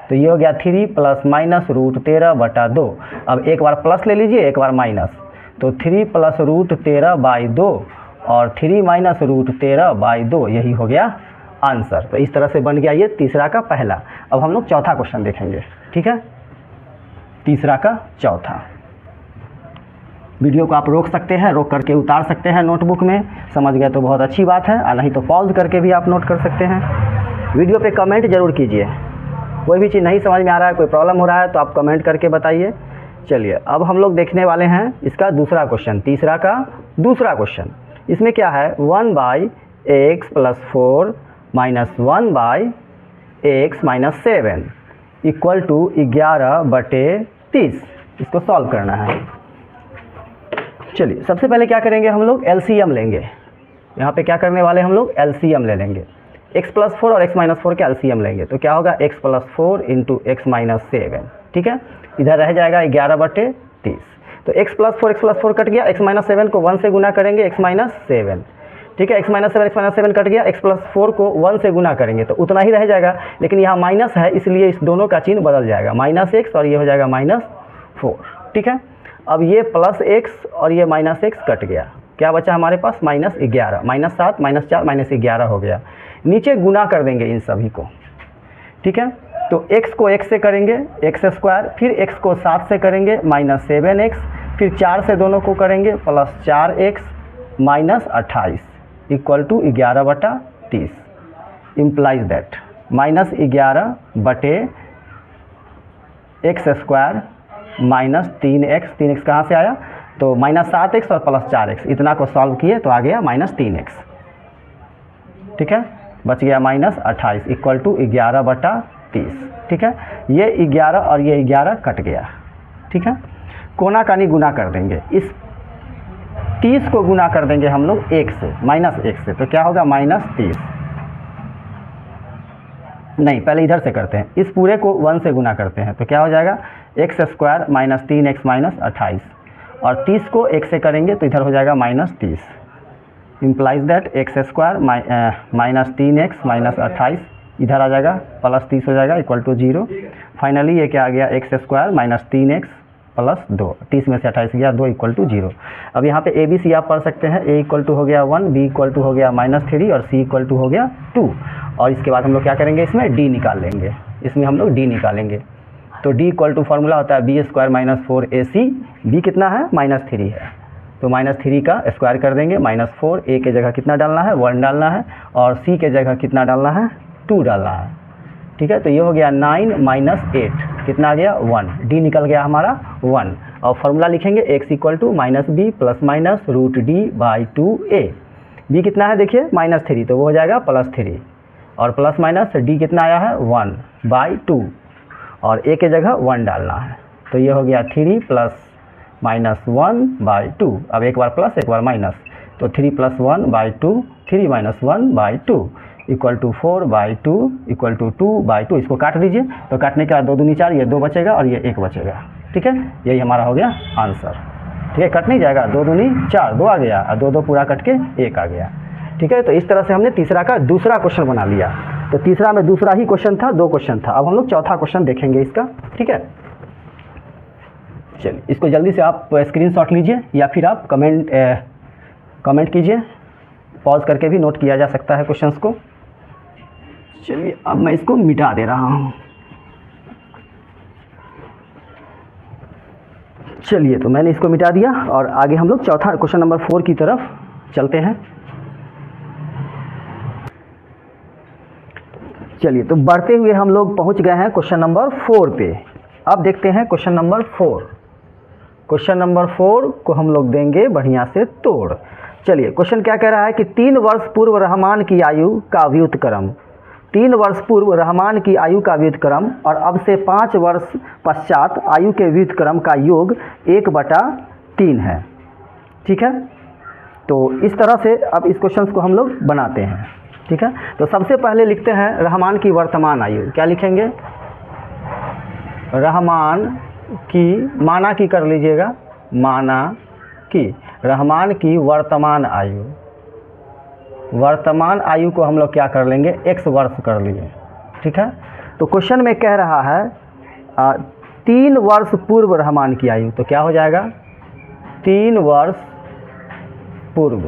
Speaker 1: तो ये हो गया 3 प्लस माइनस √13/2। अब एक बार प्लस ले लीजिए, एक बार माइनस, तो 3 प्लस √13/2 और 3 माइनस √13/2, यही हो गया आंसर। तो इस तरह से बन गया ये तीसरा का पहला। अब हम लोग चौथा क्वेश्चन देखेंगे। ठीक है, तीसरा का चौथा। वीडियो को आप रोक सकते हैं, रोक करके उतार सकते हैं नोटबुक में, समझ गए तो बहुत अच्छी बात है, और नहीं तो पॉज करके भी आप नोट कर सकते हैं। वीडियो पे कमेंट जरूर कीजिए, कोई भी चीज़ नहीं समझ में आ रहा है, कोई प्रॉब्लम हो रहा है तो आप कमेंट करके बताइए। चलिए अब हम लोग देखने वाले हैं इसका दूसरा क्वेश्चन, तीसरा का दूसरा क्वेश्चन। इसमें क्या है, 1/x + 4 - 1/x - 7 इक्वल टू 11/30। इसको सॉल्व करना है। चलिए सबसे पहले क्या करेंगे, हम लोग एलसीएम लेंगे। यहाँ पे क्या करने वाले हम लोग एलसीएम ले लेंगे, x + 4 और x - 4 के एलसीएम लेंगे, तो क्या होगा x + 4 × x - 7। ठीक है, इधर रह जाएगा 11/30, तो x + 4 कट गया, x - 7 को 1 से गुना करेंगे, x - 7। ठीक है, x - 7 कट गया, x + 4 को 1 से गुना करेंगे तो उतना ही रह जाएगा, लेकिन यहाँ माइनस है इसलिए इस दोनों का चिन्ह बदल जाएगा, -x और ये हो जाएगा -4। ठीक है, अब ये +x और ये -x कट गया, क्या बचा हमारे पास -11, -7 -4 -11 हो गया। नीचे गुना कर देंगे इन सभी को। ठीक है, तो x को x से करेंगे x², फिर x को 7 से करेंगे -7x, फिर 4 से दोनों को करेंगे +4x -28 equal to 11/30। Implies that -11/x² -3x, 3x कहाँ से आया, तो -7x और +4x, इतना को सॉल्व किए तो आ गया -3x। ठीक है, बच गया -28 इक्वल टू 11/30। ठीक है, ये 11 और ये 11 कट गया। ठीक है, कोना कानी गुना कर देंगे, इस 30 को गुना कर देंगे हम लोग 1 से, -1 से, तो क्या होगा -30। नहीं, पहले इधर से करते हैं, इस पूरे को 1 से गुना करते हैं तो क्या हो जाएगा x² - 3x - 28, और 30 को 1 से करेंगे तो इधर हो जाएगा -30, इम्प्लाइज दैट x² - 3x - 28 इधर आ जाएगा, +30 हो जाएगा = 0। फाइनली ये क्या आ गया, x² - 3x + 2, 30 में से 28 गया 2 = 0। अब यहाँ पे ABC आप पढ़ सकते हैं, a = हो गया 1, b = हो गया -3 और c = हो गया 2। और इसके बाद हम लोग क्या करेंगे, इसमें d निकाल लेंगे, इसमें हम लोग d निकालेंगे। तो d = फॉर्मूला होता है b² - 4ac, b कितना है -3 है, तो -3 का स्क्वायर कर देंगे, -4, a के जगह कितना डालना है 1 डालना है, और c के जगह कितना डालना है 2 डालना है। ठीक है, तो ये हो गया 9 - 8 कितना आ गया 1, d निकल गया हमारा 1। और फार्मूला लिखेंगे x = -b ± √d/2a। b कितना है देखिए -3, तो वो हो जाएगा +3, और प्लस माइनस d कितना आया है 1/2, और a के जगह 1 डालना है, तो ये हो गया 3 + -1/2। अब एक बार प्लस एक बार माइनस, तो 3 + 1/2, 3 - 1/2 = 4/2 = 2/2। इसको काट दीजिए, तो काटने के बाद 2 दूनी 4, ये 2 बचेगा और ये 1 बचेगा। ठीक है, यही हमारा हो गया आंसर। ठीक है, कट नहीं जाएगा, 2 दूनी 4, 2 आ गया, और 2 2 पूरा कट के 1 आ गया। ठीक है, तो इस तरह से हमने तीसरा का दूसरा क्वेश्चन बना लिया। तो तीसरा में दूसरा ही क्वेश्चन था, 2 क्वेश्चन था। अब हम लोग चौथा क्वेश्चन देखेंगे इसका। ठीक है, चलिए इसको जल्दी से आप स्क्रीनशॉट लीजिए, या फिर आप कमेंट कीजिए, पॉज करके भी नोट किया जा सकता है क्वेश्चंस को। चलिए अब मैं इसको मिटा दे रहा हूँ। चलिए, तो मैंने इसको मिटा दिया, और आगे हम लोग चौथा क्वेश्चन नंबर 4 की तरफ चलते हैं। चलिए, तो बढ़ते हुए हम लोग पहुंच गए हैं क्वेश्चन नंबर 4 पे। अब देखते हैं क्वेश्चन नंबर 4। क्वेश्चन नंबर 4 को हम लोग देंगे बढ़िया से तोड़। चलिए, क्वेश्चन क्या कह रहा है कि 3 वर्ष पूर्व रहमान की आयु का व्युत्क्रम, 3 वर्ष पूर्व रहमान की आयु का व्युत्क्रम और अब से 5 वर्ष पश्चात आयु के व्युत्क्रम का योग 1/3 है। ठीक है, तो इस तरह से अब इस क्वेश्चन को हम लोग बनाते हैं। ठीक है, तो सबसे पहले लिखते हैं रहमान की वर्तमान आयु। क्या लिखेंगे, रहमान की, माना की कर लीजिएगा, माना की रहमान की वर्तमान आयु, वर्तमान आयु को हम लोग क्या कर लेंगे, x वर्ष कर लिए। ठीक है, तो क्वेश्चन में कह रहा है 3 वर्ष पूर्व रहमान की आयु, तो क्या हो जाएगा 3 वर्ष पूर्व,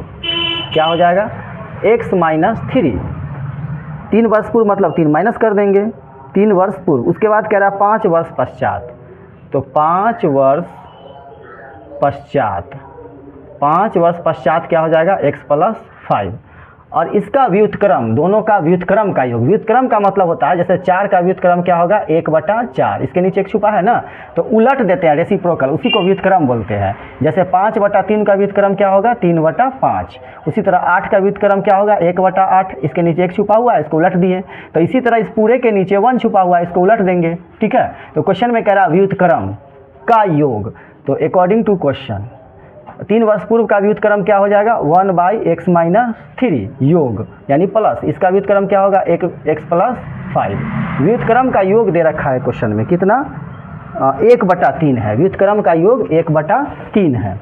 Speaker 1: क्या हो जाएगा x - 3, 3 वर्ष पूर्व मतलब 3 माइनस कर देंगे, 3 वर्ष पूर्व। उसके बाद कह रहा है 5 वर्ष पश्चात, तो 5 वर्ष पश्चात, 5 वर्ष पश्चात क्या हो जाएगा x + 5, और इसका व्युत्क्रम, दोनों का व्युत्क्रम का योग। व्युत्क्रम का मतलब होता है जैसे 4 का व्युत्क्रम क्या होगा 1/4, इसके नीचे एक छुपा है ना, तो उलट देते हैं, रेसिप्रोकल, उसी को व्युत्क्रम बोलते हैं। जैसे 5/3 का व्युत्क्रम क्या होगा 3/5, उसी तरह 8 का व्युत्क्रम क्या होगा 1/8, इसके नीचे एक छुपा हुआ है, इसको उलट दिए। तो इसी तरह इस पूरे के नीचे 1 छुपा हुआ है, इसको उलट देंगे। ठीक है, तो क्वेश्चन में कह रहा है व्युत्क्रम का योग, तो अकॉर्डिंग टू क्वेश्चन 3 वर्ष पूर्व का व्युत्क्रम क्या हो जाएगा 1/x - 3 योग, यानी प्लस, इसका व्युत्क्रम क्या होगा x + 5। व्युत्क्रम का योग दे रखा है क्वेश्चन में, कितना 1/3 है, व्युत्क्रम का योग 1/3 है,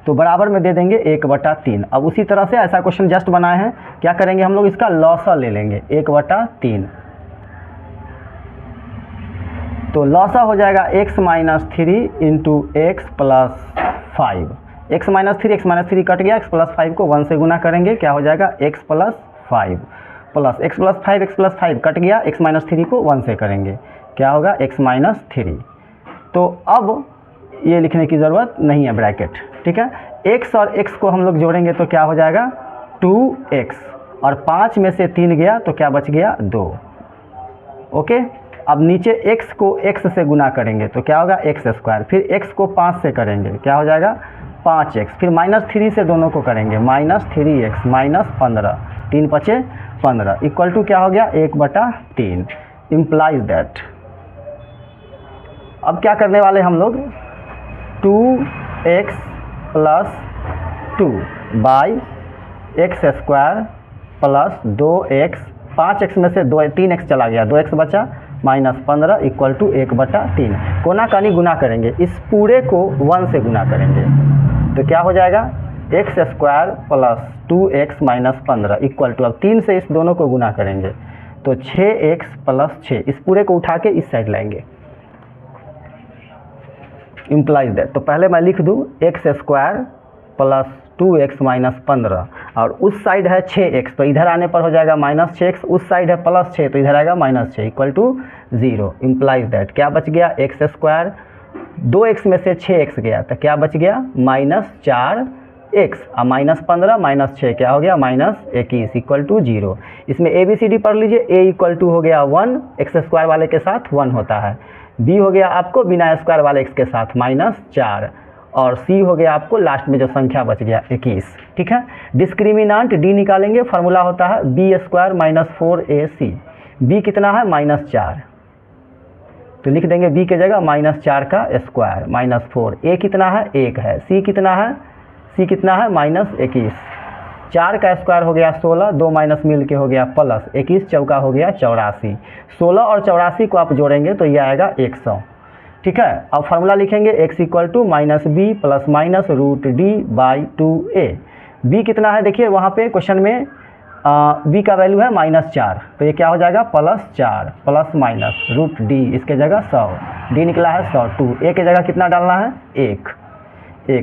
Speaker 1: तो बराबर में दे देंगे 1/3। अब उसी तरह से ऐसा क्वेश्चन जस्ट बनाए हैं, क्या करेंगे हम लोग इसका लॉसा ले लेंगे 1/3, तो लॉसा हो जाएगा x - 3 × x + 5, x - 3 कट गया, x + 5 को 1 से गुना करेंगे, क्या हो जाएगा x + 5 प्लस x + 5 कट गया, x - 3 को 1 से करेंगे, क्या होगा x - 3। तो अब ये लिखने की ज़रूरत नहीं है ब्रैकेट। ठीक है, x और x को हम लोग जोड़ेंगे तो क्या हो जाएगा 2x, और 5 में से 3 गया तो क्या बच गया 2। ओके, अब नीचे x को x से गुना करेंगे तो क्या होगा x², फिर x को 5 से करेंगे क्या हो जाएगा 5x, फिर -3 से दोनों को करेंगे -3x - 15, 3 × 5 = 15 इक्वल टू क्या हो गया 1/3, इम्प्लाइज दैट। अब क्या करने वाले हम लोग 2x + 2 by x square plus 2x, 5x में से 3x चला गया, 2x बचा, माइनस 15 इक्वल टू 1/3। कोना कानी गुना करेंगे, इस पूरे को 1 से गुना करेंगे तो क्या हो जाएगा, x square plus 2x minus 15 equal to, अब 3 से इस दोनों को गुना करेंगे तो 6x प्लस 6, इस पूरे को उठा के इस साइड लाएंगे, इम्प्लाइज दैट। तो पहले मैं लिख दूँ x square plus 2x minus 15 और उस साइड है 6x, तो इधर आने पर हो जाएगा माइनस 6x, उस साइड है प्लस 6 तो इधर आएगा minus 6 equal to 0। Implies that क्या बच गया, एक्स स्क्वायर, 2x में से 6x गया तो क्या बच गया, माइनस 4x और माइनस 15 माइनस 6 क्या हो गया, माइनस 21 इक्वल टू 0। इसमें ABCD पढ़ लीजिए, A इक्वल टू हो गया 1, एक्स स्क्वायर वाले के साथ 1 होता है, B हो गया आपको बिना स्क्वायर वाले x के साथ माइनस 4 और C हो गया आपको लास्ट में जो संख्या बच गया 21। ठीक है, डिस्क्रिमिनांट D निकालेंगे, फार्मूला होता है B square minus 4AC, B कितना है माइनस 4 तो लिख देंगे B के जगह माइनस 4 का स्क्वायर माइनस 4, A कितना है 1 है, C कितना है माइनस 21, 4 का स्क्वायर हो गया 16, 2 माइनस मिल के हो गया प्लस 21 चौका हो गया 84, 16 और 84 को आप जोड़ेंगे तो ये आएगा 100। ठीक है, अब फार्मूला लिखेंगे x equal to minus B plus minus root D by 2a। b कितना है देखिए वहाँ पे क्वेश्चन में b का वैल्यू है माइनस 4 तो ये क्या हो जाएगा plus 4 plus minus root D, इसके जगह 100, d निकला है 100, 2 a के जगह कितना डालना है 1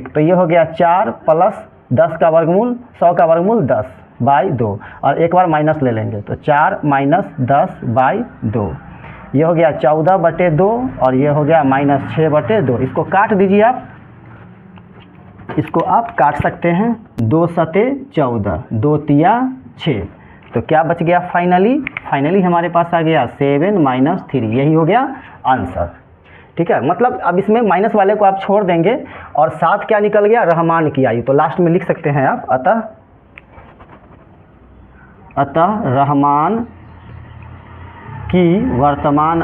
Speaker 1: तो ये हो गया 4 प्लस 10 का वर्गमूल, 100 का वर्गमूल 10 बाई 2 और एक बार माइनस ले लेंगे तो 4 माइनस 10 बाई 2, ये हो गया 14/2 और ये हो गया माइनस 6/2। इसको काट दीजिए आप, इसको आप काट सकते हैं, 2 सते 14, 2 तिया 6 तो क्या बच गया फाइनली हमारे पास आ गया 7 माइनस 3, यही हो गया आंसर। ठीक है, मतलब अब इसमें माइनस वाले को आप छोड़ देंगे और साथ क्या निकल गया, रहमान की आयु, तो लास्ट में लिख सकते हैं आप अतः रहमान की वर्तमान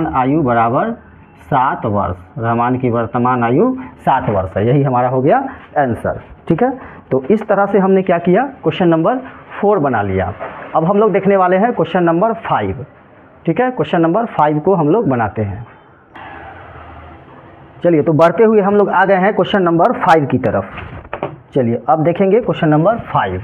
Speaker 1: आयु बराबर 7 वर्ष, रहमान की वर्तमान आयु 7 वर्ष है, यही हमारा हो गया आंसर। ठीक है, तो इस तरह से हमने क्या किया, क्वेश्चन नंबर 4 बना लिया। अब हम लोग देखने वाले हैं क्वेश्चन नंबर 5। ठीक है, क्वेश्चन नंबर 5 को हम लोग बनाते हैं। चलिए, तो बढ़ते हुए हम लोग आ गए हैं क्वेश्चन नंबर 5 की तरफ। चलिए अब देखेंगे क्वेश्चन नंबर 5।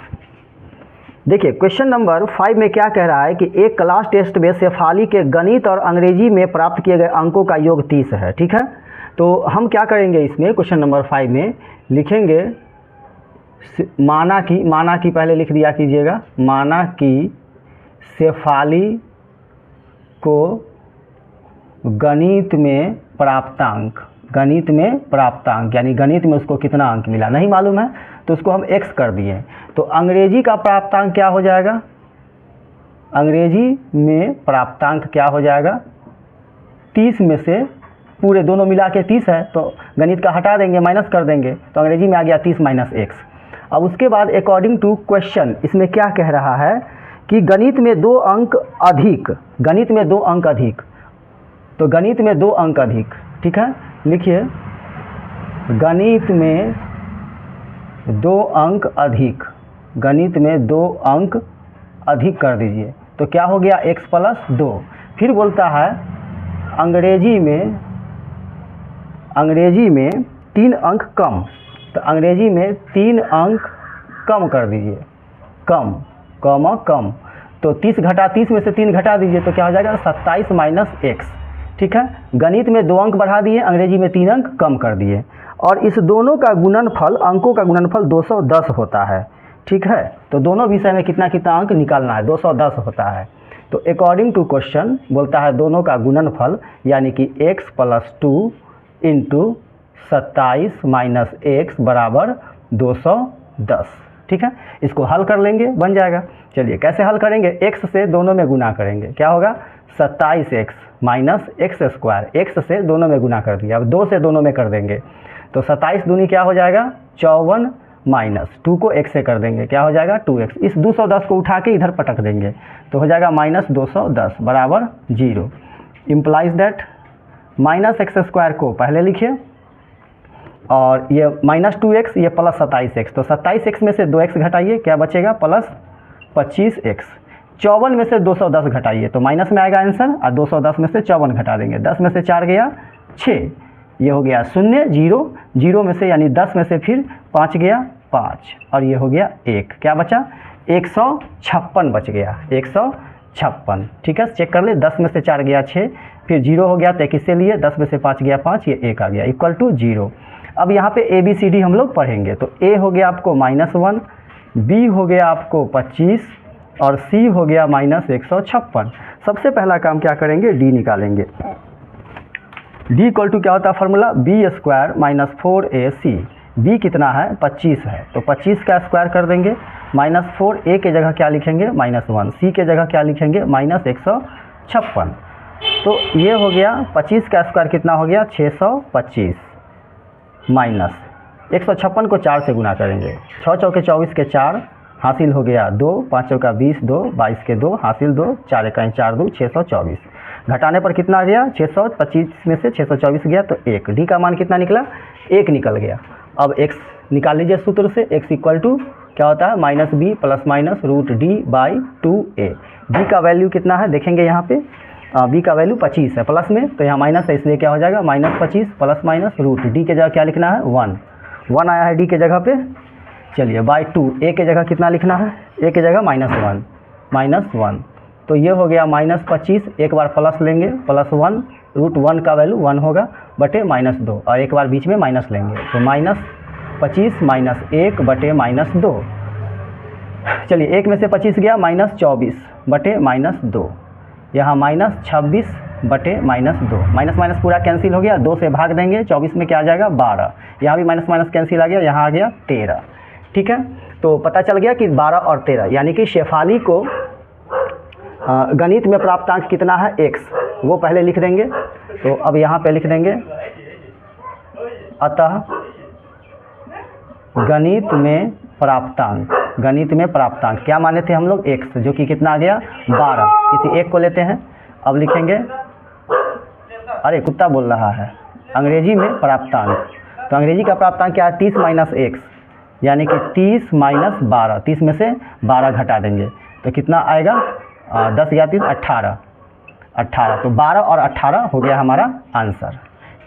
Speaker 1: देखिए क्वेश्चन नंबर 5 में क्या कह रहा है कि एक क्लास टेस्ट में शेफाली के गणित और अंग्रेजी में प्राप्त किए गए अंकों का योग 30 है। ठीक है, तो हम क्या करेंगे इसमें क्वेश्चन नंबर 5 में लिखेंगे, माना कि पहले लिख दिया कीजिएगा, माना कि शेफाली को गणित में प्राप्तांक यानी गणित में उसको कितना अंक मिला नहीं मालूम है तो उसको हम x कर दिए। तो अंग्रेजी का प्राप्तांक क्या हो जाएगा, अंग्रेजी में प्राप्तांक क्या हो जाएगा, 30 में से पूरे दोनों मिला के 30 है तो गणित का हटा देंगे, माइनस कर देंगे तो अंग्रेजी में आ गया 30 माइनस x। अब उसके बाद अकॉर्डिंग टू क्वेश्चन इसमें क्या कह रहा है कि गणित में 2 अंक अधिक, तो गणित में 2 अंक अधिक। ठीक है, लिखिए गणित में 2 अंक अधिक कर दीजिए तो क्या हो गया x प्लस 2। फिर बोलता है अंग्रेजी में 3 अंक कम, तो अंग्रेजी में 3 अंक कम कर दीजिए, कम तो 30 घटा 30 में से 3 घटा दीजिए तो क्या हो जाएगा 27 माइनस x। ठीक है, गणित में 2 अंक बढ़ा दिए, अंग्रेजी में 3 अंक कम कर दिए और इस दोनों का गुणनफल, अंकों का गुणनफल 210 होता है। ठीक है, तो दोनों विषय में कितना अंक निकालना है, 210 होता है। तो अकॉर्डिंग टू क्वेश्चन बोलता है दोनों का गुणनफल यानी कि x plus 2 into 27 minus x बराबर 210। ठीक है, इसको हल कर लेंगे, बन जाएगा। चलिए कैसे हल करेंगे, x से दोनों में गुना करेंगे, क्या होगा 27x minus x square, x से दोनों में गुना कर दिया, अब 2 से दोनों में कर देंगे तो 27 दूनी क्या हो जाएगा 54 माइनस 2 को x से कर देंगे, क्या हो जाएगा 2x। इस 210 को उठा के इधर पटक देंगे तो हो जाएगा माइनस 210 बराबर 0। Implies that minus x square को पहले लिखिए, और ये -2x, ये +27x। तो 27x में से 2x घटाइए, क्या बचेगा? +25x। 54 में से 210 घटाइए तो माइनस में आएगा आंसर, और 210 में से 54 घटा देंगे। 10 में से 4 गया 6, ये हो गया 0 0, 0 में से यानी 10 में से फिर 5 गया 5, और ये हो गया 1, क्या बचा? 156 बच गया, 156। ठीक है, चेक कर ले। 10 में से 4 गया 6, फिर 0 हो गया तो 21 से लिए, 10 में से 5 गया 5, ये 1 आ गया, = 0। अब यहाँ पे ABCD हम लोग पढ़ेंगे। तो A हो गया आपको -1, B हो गया आपको 25, और C हो गया -156। सबसे पहला काम क्या करेंगे? D निकालेंगे। D = क्या होता है फॉर्मूला? B² - 4AC। B कितना है? 25 है, तो 25 का स्क्वायर कर देंगे। -4, A के जगह क्या लिखेंगे? -1, C के जगह क्या लिखेंगे? -156। तो ये हो गया 25 का स्क्वायर कितना हो गया? 625, माइनस 156 को 4 से गुना करेंगे। 6 चौके 24 के 4, हासिल हो गया 2, 5 चौका 20, 2, 22 के 2, हासिल 2, 4 एकाई 4, 2, 624। घटाने पर कितना आ गया? 625 में से 624 गया तो 1। डी का मान कितना निकला? 1 निकल गया। अब x निकाल लीजिए सूत्र से। x = क्या होता है? -b ± √d/2a। d का वैल्यू कितना है देखेंगे यहाँ पे। b का वैल्यू 25 है, प्लस में तो यहाँ माइनस है, इसलिए क्या हो जाएगा? -25 ± √d के जगह क्या लिखना है? 1 आया है d के जगह पे। चलिए /2, a के जगह कितना लिखना है? a के जगह -1, तो ये हो गया -25। एक बार प्लस लेंगे, +1, √1 का वैल्यू 1 होगा बटे -2, और एक बार बीच में माइनस लेंगे तो -25 - 1 बटे -2। चलिए 1 में से 25 गया, -24 बटे -2, यहाँ -26 बटे -2। माइनस पूरा कैंसिल हो गया, 2 से भाग देंगे, 24 में क्या आ जाएगा? 12। यहाँ भी माइनस कैंसिल आ गया, यहाँ आ गया 13। ठीक है, तो पता चल गया कि 12 और 13, यानी कि शेफाली को गणित में प्राप्तांक कितना है? x, वो पहले लिख देंगे। तो अब यहाँ पे लिख देंगे, अतः गणित में प्राप्तांक क्या माने थे हम लोग? x, जो कि कितना आ गया? 12। किसी एक को लेते हैं, अब लिखेंगे, अरे कुत्ता बोल रहा है, अंग्रेजी में प्राप्तांक। तो अंग्रेजी का प्राप्तांक क्या है? 30 - x, यानी कि 30 - 12। 30 में से 12 घटा देंगे तो कितना आएगा? 10 या 30 18। तो 12 और 18 हो गया हमारा आंसर।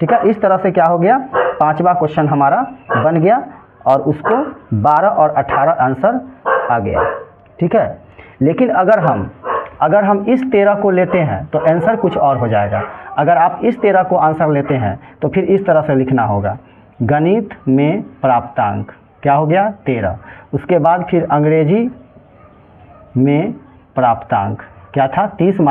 Speaker 1: ठीक है, इस तरह से क्या हो गया? 5वां क्वेश्चन हमारा बन गया, और उसको 12 और 18 आंसर आ गया। ठीक है, लेकिन अगर हम इस 13 को लेते हैं तो आंसर कुछ और हो जाएगा। अगर आप इस 13 को आंसर लेते हैं तो फिर इस तरह से लिखना होगा, गणित में प्राप्तांक क्या हो गया? 13। उसके बाद फिर अंग्रेजी में प्राप्तांक क्या था? 30 -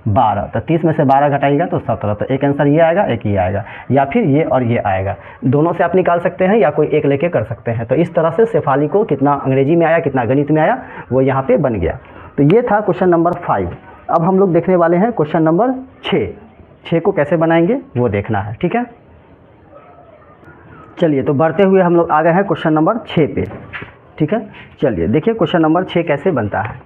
Speaker 1: 12। तो 30 में से 12 घटाइएगा तो 17। तो एक आंसर ये आएगा, एक ये आएगा, या फिर ये और ये आएगा। दोनों से आप निकाल सकते हैं या कोई एक लेके कर सकते हैं। तो इस तरह से शेफाली को कितना अंग्रेजी में आया, कितना गणित में आया, वो यहाँ पे बन गया। तो ये था क्वेश्चन नंबर 5। अब हम लोग देखने वाले हैं क्वेश्चन नंबर 6 को कैसे बनाएंगे वो देखना है। ठीक है, चलिए तो बढ़ते हुए हम लोग आ गए हैं क्वेश्चन नंबर 6 पे। ठीक है, चलिए देखिए क्वेश्चन नंबर 6 कैसे बनता है।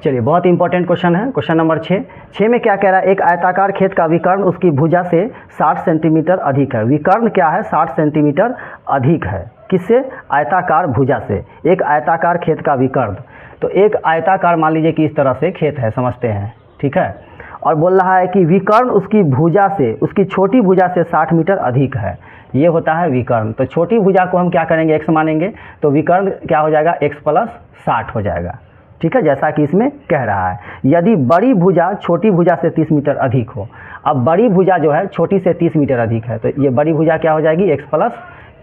Speaker 1: चलिए, बहुत इंपॉर्टेंट क्वेश्चन है क्वेश्चन नंबर 6 में क्या कह रहा है? एक आयताकार खेत का विकर्ण उसकी भुजा से 60 सेंटीमीटर अधिक है। विकर्ण क्या है? 60 सेंटीमीटर अधिक है। किससे? आयताकार भुजा से। एक आयताकार खेत का विकर्ण, तो एक आयताकार मान लीजिए कि इस तरह से खेत है, समझते हैं। ठीक है, और बोल रहा है कि विकर्ण उसकी भुजा से, उसकी छोटी भुजा से 60 मीटर अधिक है। ये होता है विकर्ण। तो छोटी भुजा को हम क्या करेंगे? x मानेंगे, तो विकर्ण क्या हो जाएगा? x + 60 हो जाएगा। ठीक है, जैसा कि इसमें कह रहा है। यदि बड़ी भुजा छोटी भुजा से 30 मीटर अधिक हो, अब बड़ी भुजा जो है छोटी से 30 मीटर अधिक है, तो ये बड़ी भुजा क्या हो जाएगी? x +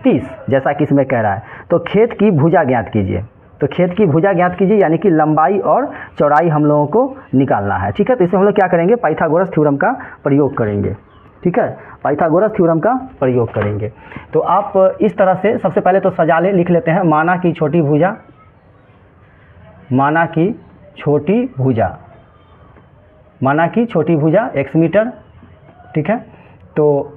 Speaker 1: 30, जैसा कि इसमें कह रहा है। तो खेत की भुजा ज्ञात कीजिए। तो खेत की भुजा ज्ञात कीजिए, यानी कि लंबाई और चौड़ाई हम लोगों को निकालना है। ठीक है, तो इसमें हम लोग क्या करेंगे? पाइथागोरस थ्योरम का प्रयोग करेंगे। ठीक है, पाइथागोरस थ्योरम का प्रयोग करेंगे। तो आप इस तरह से सबसे पहले तो सजा ले, लिख लेते हैं, माना कि छोटी भुजा, माना कि छोटी भुजा x मीटर। ठीक है, तो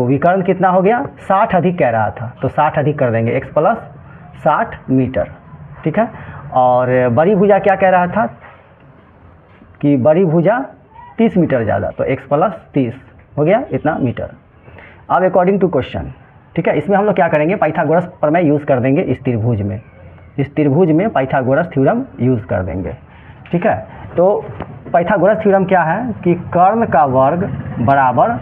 Speaker 1: विकर्ण कितना हो गया? 60 अधिक कह रहा था, तो 60 अधिक कर देंगे, x + 60 मीटर। ठीक है, और बड़ी भुजा क्या कह रहा था? कि बड़ी भुजा 30 मीटर ज़्यादा, तो x + 30 हो गया इतना मीटर। अब अकॉर्डिंग टू क्वेश्चन, ठीक है, इसमें हम लोग क्या करेंगे, पाइथागोरस प्रमेय यूज़ कर देंगे इस त्रिभुज में, इस त्रिभुज में पाइथागोरस थ्योरम यूज़ कर देंगे, ठीक है। तो पाइथागोरस थ्योरम क्या है कि कर्ण का वर्ग बराबर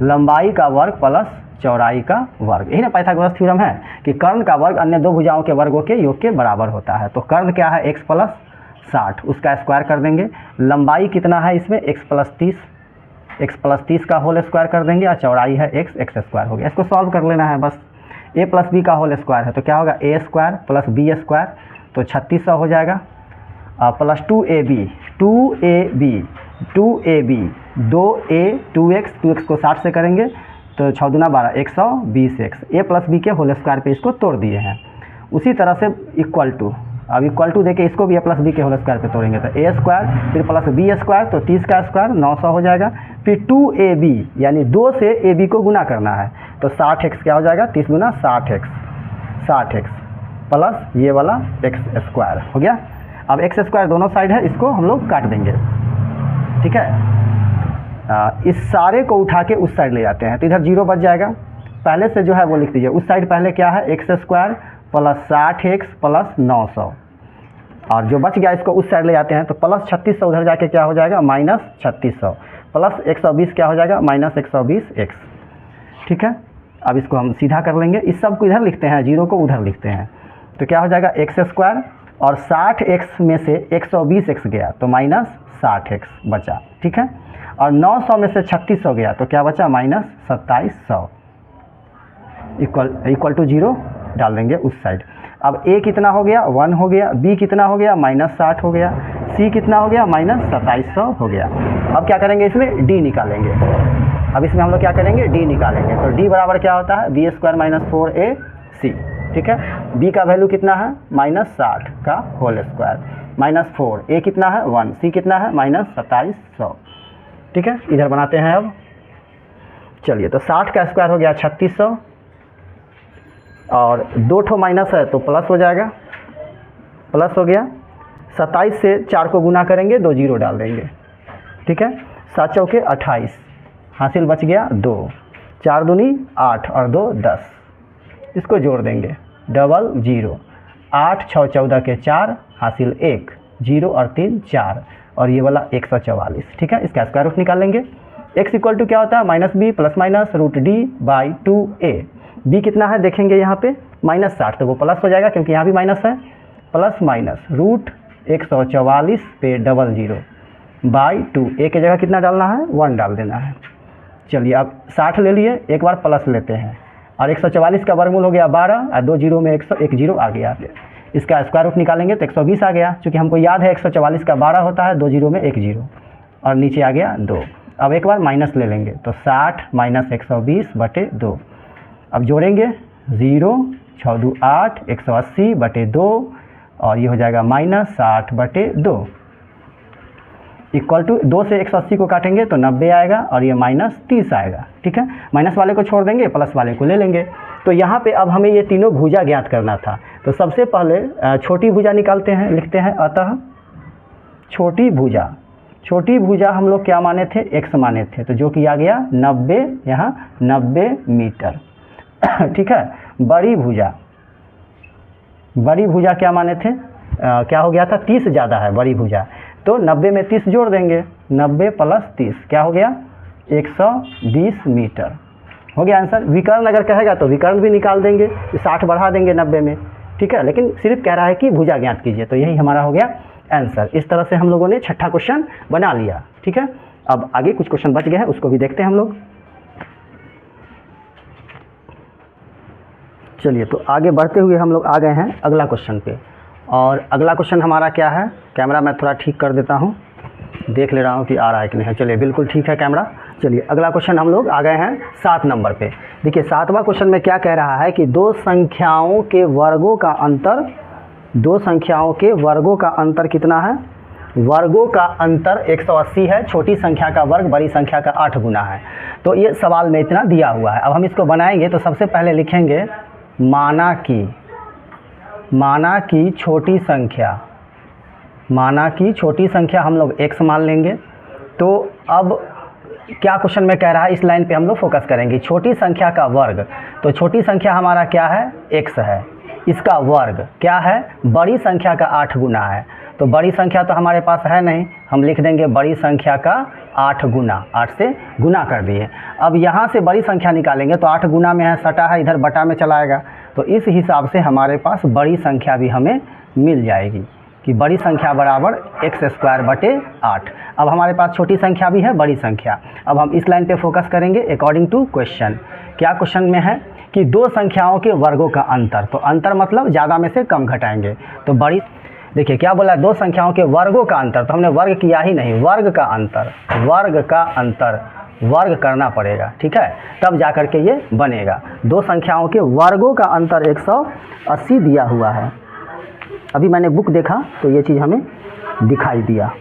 Speaker 1: लंबाई का वर्ग प्लस चौड़ाई का वर्ग, यही ना पाइथागोरस थ्योरम है कि कर्ण का वर्ग अन्य दो भुजाओं के वर्गों के योग के बराबर होता है। तो कर्ण क्या है x प्लस 60, उसका स्क्वायर कर देंगे। लंबाई कितना है इसमें x प्लस 30 का होल स्क्वायर कर देंगे, और चौड़ाई है x स्क्वायर हो गया। इसको सॉल्व कर लेना है बस। a प्लस बी का होल स्क्वायर है तो क्या होगा a square plus B square, तो 3600 हो जाएगा, प्लस 2ab 2a 2x को 60 से करेंगे तो 6 दूना 12 120x, a प्लस बी के होल स्क्वायर पे इसको तोड़ दिए हैं। उसी तरह से इक्वल टू, अब इक्वल टू देके इसको भी a प्लस बी के होल स्क्वायर पे तोड़ेंगे तो a स्क्वायर फिर प्लस b स्क्वायर, तो 30 का स्क्वायर 900 हो जाएगा। फिर 2ab यानी 2 से ab को गुना करना है तो 60x क्या हो जाएगा, 30 गुना 60x प्लस ये वाला x स्क्वायर हो गया। अब x स्क्वायर दोनों साइड है, इसको हम लोग काट देंगे, ठीक है। इस सारे को उठा के उस साइड ले जाते हैं तो इधर 0 बच जाएगा। पहले से जो है वो लिख दीजिए, उस साइड पहले क्या है x square plus 60x plus 900, और जो बच गया इसको उस साइड ले जाते हैं तो प्लस 3600 उधर जाके क्या हो जाएगा माइनस 3600, प्लस 120 क्या हो जाएगा माइनस 120x, ठीक है। अब इसको हम सीधा कर लेंगे, इस सब को इधर लिखते हैं, 0 को उधर लिखते हैं तो क्या हो जाएगा x स्क्वायर, और 60x में से 120x गया तो माइनस 60x बचा, ठीक है। और 900 में से 3600 गया तो क्या बचा माइनस 2700, इक्वल टू 0 डाल देंगे उस साइड। अब a कितना हो गया 1 हो गया, b कितना हो गया माइनस 60 हो गया, c कितना हो गया माइनस 2700 हो गया। अब क्या करेंगे इसमें d निकालेंगे, अब इसमें हम लोग क्या करेंगे d निकालेंगे तो d बराबर क्या होता है b स्क्वायर माइनस 4ac, ठीक है। b का वैल्यू कितना है माइनस 60 का होल स्क्वायर माइनस 4, a कितना है 1, c कितना है माइनस 2700, ठीक है। इधर बनाते हैं अब, चलिए तो 60 का स्क्वायर हो गया 3600, और 2 ठो माइनस है तो प्लस हो जाएगा, प्लस हो गया। 27 से 4 को गुना करेंगे, 2 0 डाल देंगे, ठीक है। 7 चौके 28, हासिल बच गया 2, 4 दूनी 8 और 2 10, इसको जोड़ देंगे डबल 0, 8 6 14 के 4, हासिल 1, 0 और 3 4, और ये वाला 144, ठीक है। इसका स्क्वायर रूट निकाल लेंगे। x इक्वल टू क्या होता है minus B plus minus root D by 2a, b कितना है देखेंगे यहाँ पे माइनस 60 तो वो प्लस हो जाएगा क्योंकि यहाँ भी माइनस है, प्लस माइनस रूट 144 पे डबल 0 बाई 2, a की जगह कितना डालना है 1 डाल देना है। चलिए अब 60 ले लिए, एक बार प्लस लेते हैं, और 144 का वर्गमूल हो गया 12, और 2 0 में 1 0 आ गया। इसका स्क्वायर रूट निकालेंगे तो 120 आ गया, क्योंकि हमको याद है 144 का 12 होता है, 2 0 में 1 0, और नीचे आ गया 2। अब एक बार माइनस ले लेंगे तो 60 माइनस 120 बटे 2, अब जोड़ेंगे 0 6 2 8 180 बटे 2, और ये हो जाएगा माइनस 60 बटे 2, इक्वल टू 2 से 180 को काटेंगे तो 90 आएगा, और ये माइनस 30 आएगा, ठीक है। माइनस वाले को छोड़ देंगे, प्लस वाले को ले लेंगे। तो यहाँ पे अब हमें ये तीनों भुजा ज्ञात करना था, तो सबसे पहले छोटी भुजा निकालते हैं, लिखते हैं अतः छोटी भुजा हम लोग क्या माने थे x माने थे, तो जो कि आ गया 90, यहाँ 90 मीटर, ठीक है। बड़ी भुजा क्या माने थे, क्या हो गया था 30 ज़्यादा है बड़ी भुजा, तो 90 में 30 जोड़ देंगे, 90 प्लस 30 क्या हो गया 120 मीटर हो गया आंसर। विकर्ण अगर कहेगा तो विकर्ण भी निकाल देंगे, 60 बढ़ा देंगे 90 में, ठीक है, लेकिन सिर्फ कह रहा है कि भुजा ज्ञात कीजिए, तो यही हमारा हो गया आंसर। इस तरह से हम लोगों ने छठा क्वेश्चन बना लिया, ठीक है। अब आगे कुछ क्वेश्चन बच गए हैं, उसको भी देखते हैं हम लोग। चलिए तो आगे बढ़ते हुए हम लोग आ गए हैं अगला क्वेश्चन पे, और अगला क्वेश्चन हमारा क्या है, कैमरा मैं थोड़ा ठीक कर देता हूँ, देख ले रहा हूँ कि आ रहा है कि नहीं। चलिए बिल्कुल ठीक है कैमरा। चलिए अगला क्वेश्चन हम लोग आ गए हैं 7 नंबर पे। देखिए 7वां क्वेश्चन में क्या कह रहा है कि दो संख्याओं के वर्गों का अंतर कितना है, वर्गों का अंतर 180 है, छोटी संख्या का वर्ग बड़ी संख्या का 8 गुना है। तो ये सवाल में इतना दिया हुआ है। अब हम इसको बनाएंगे तो सबसे पहले लिखेंगे माना कि छोटी संख्या हम लोग x मान लेंगे। तो अब क्या क्वेश्चन में कह रहा है, इस लाइन पे हम लोग फोकस करेंगे। छोटी संख्या का वर्ग, तो छोटी संख्या हमारा क्या है, x है, इसका वर्ग क्या है, बड़ी संख्या का 8 गुना है। तो बड़ी संख्या तो हमारे पास है नहीं, हम लिख देंगे बड़ी संख्या का 8 गुना, 8 से गुना कर दिए। अब यहाँ से बड़ी संख्या निकालेंगे तो 8 गुना में है, सटा है, इधर बटा में चला आएगा, तो इस हिसाब से हमारे पास बड़ी संख्या भी हमें मिल जाएगी कि बड़ी संख्या बराबर x² बटे 8। अब हमारे पास छोटी संख्या भी है, बड़ी संख्या। अब हम इस लाइन पे फोकस करेंगे अकॉर्डिंग टू क्वेश्चन। क्या क्वेश्चन में है कि दो संख्याओं के वर्गों का अंतर, तो अंतर मतलब ज़्यादा में से कम घटाएंगे। तो बड़ी, देखिए क्या बोला, दो संख्याओं के वर्गों का अंतर, तो हमने वर्ग किया ही नहीं, वर्ग का अंतर, वर्ग का अंतर, वर्ग करना पड़ेगा, ठीक है, तब जा कर के ये बनेगा। दो संख्याओं के वर्गों का अंतर 180 दिया हुआ है। अभी मैंने बुक देखा तो ये चीज़ हमें दिखाई दिया।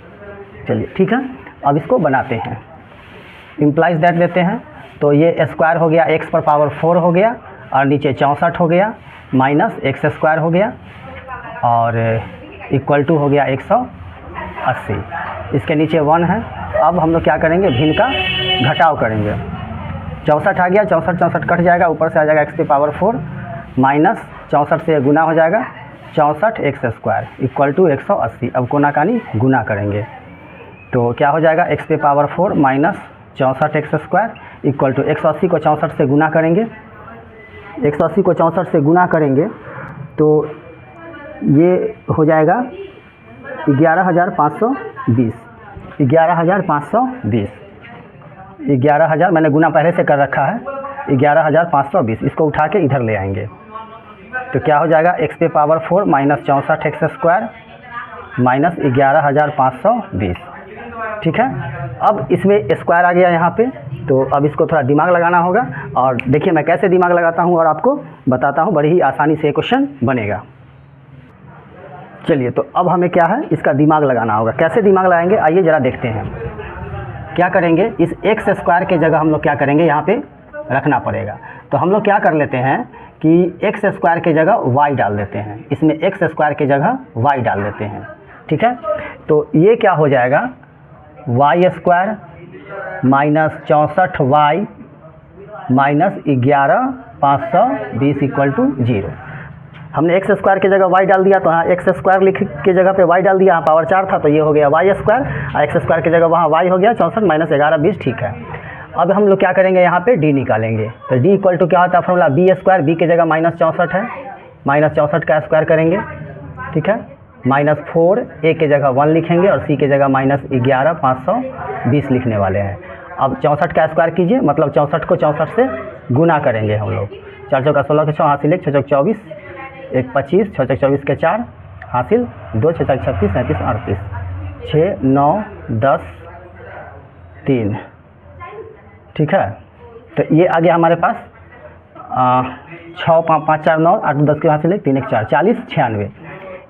Speaker 1: चलिए ठीक है, अब इसको बनाते हैं, इम्प्लाइज दैट देते हैं। तो ये स्क्वायर हो गया, x पर पावर 4 हो गया, और नीचे 64 हो गया, माइनस x² हो गया, और इक्वल टू हो गया 180। इसके नीचे 1 है। अब हम लोग क्या करेंगे, भिन्न का घटाव करेंगे। 64 आ गया, 64 कट जाएगा, ऊपर से आ जाएगा x की पावर 4, माइनस 64 से गुना हो जाएगा, 64 x² इक्वल टू 180। अब कोना कानी गुना करेंगे तो क्या हो जाएगा, x पे power 4 minus 64 x² equal to 180 को 64 से गुना करेंगे, 180 को 64 से गुना करेंगे तो ये हो जाएगा 11,520, 11,520, 11,000 मैंने गुना पहले से कर रखा है, 11,520। इसको उठा के इधर ले आएंगे तो क्या हो जाएगा, x पे पावर 4 माइनस 64 x² माइनस 11,520, ठीक है। अब इसमें स्क्वायर आ गया यहाँ पे, तो अब इसको थोड़ा दिमाग लगाना होगा। और देखिए मैं कैसे दिमाग लगाता हूँ और आपको बताता हूँ, बड़ी ही आसानी से क्वेश्चन बनेगा। चलिए, तो अब हमें क्या है, इसका दिमाग लगाना होगा। कैसे दिमाग लगाएंगे, आइए ज़रा देखते हैं। क्या करेंगे, इस x² के जगह हम लोग क्या करेंगे, यहाँ पे रखना पड़ेगा। तो हम लोग क्या कर लेते हैं कि x² के जगह y डाल देते हैं, इसमें x² के जगह y डाल देते हैं, ठीक है। तो ये क्या हो जाएगा, y² minus 64y minus 11,520 equal to 0। हमने x² की जगह y डाल दिया, तो यहाँ x² लिख के जगह पे y डाल दिया, यहाँ पावर 4 था तो ये हो गया y², और x² की जगह वहाँ y हो गया 64 माइनस 11,20, ठीक है। अब हम लोग क्या करेंगे, यहाँ पे d निकालेंगे। तो d इक्वल टू क्या होता है, फॉर्मूला b² b के जगह माइनस 64 है, माइनस 64 का स्क्वायर करेंगे, ठीक है, माइनस 4 a के जगह 1 लिखेंगे, और c के जगह माइनस 11,520 लिखने वाले हैं। अब 64 का स्क्वायर कीजिए, मतलब 64 को 64 से गुना करेंगे हम लोग। 4 चौका 16 के 6 हासिल 1, 6 चौक 24, 1 25, 6 चौक 24 के 4 हासिल 2, 6 चौक 36, 37, 38, 6 9 10 3, ठीक है। तो ये आ गया हमारे पास 6 5 4 9 8 10 के हासिल 1 3 1 4 40 96।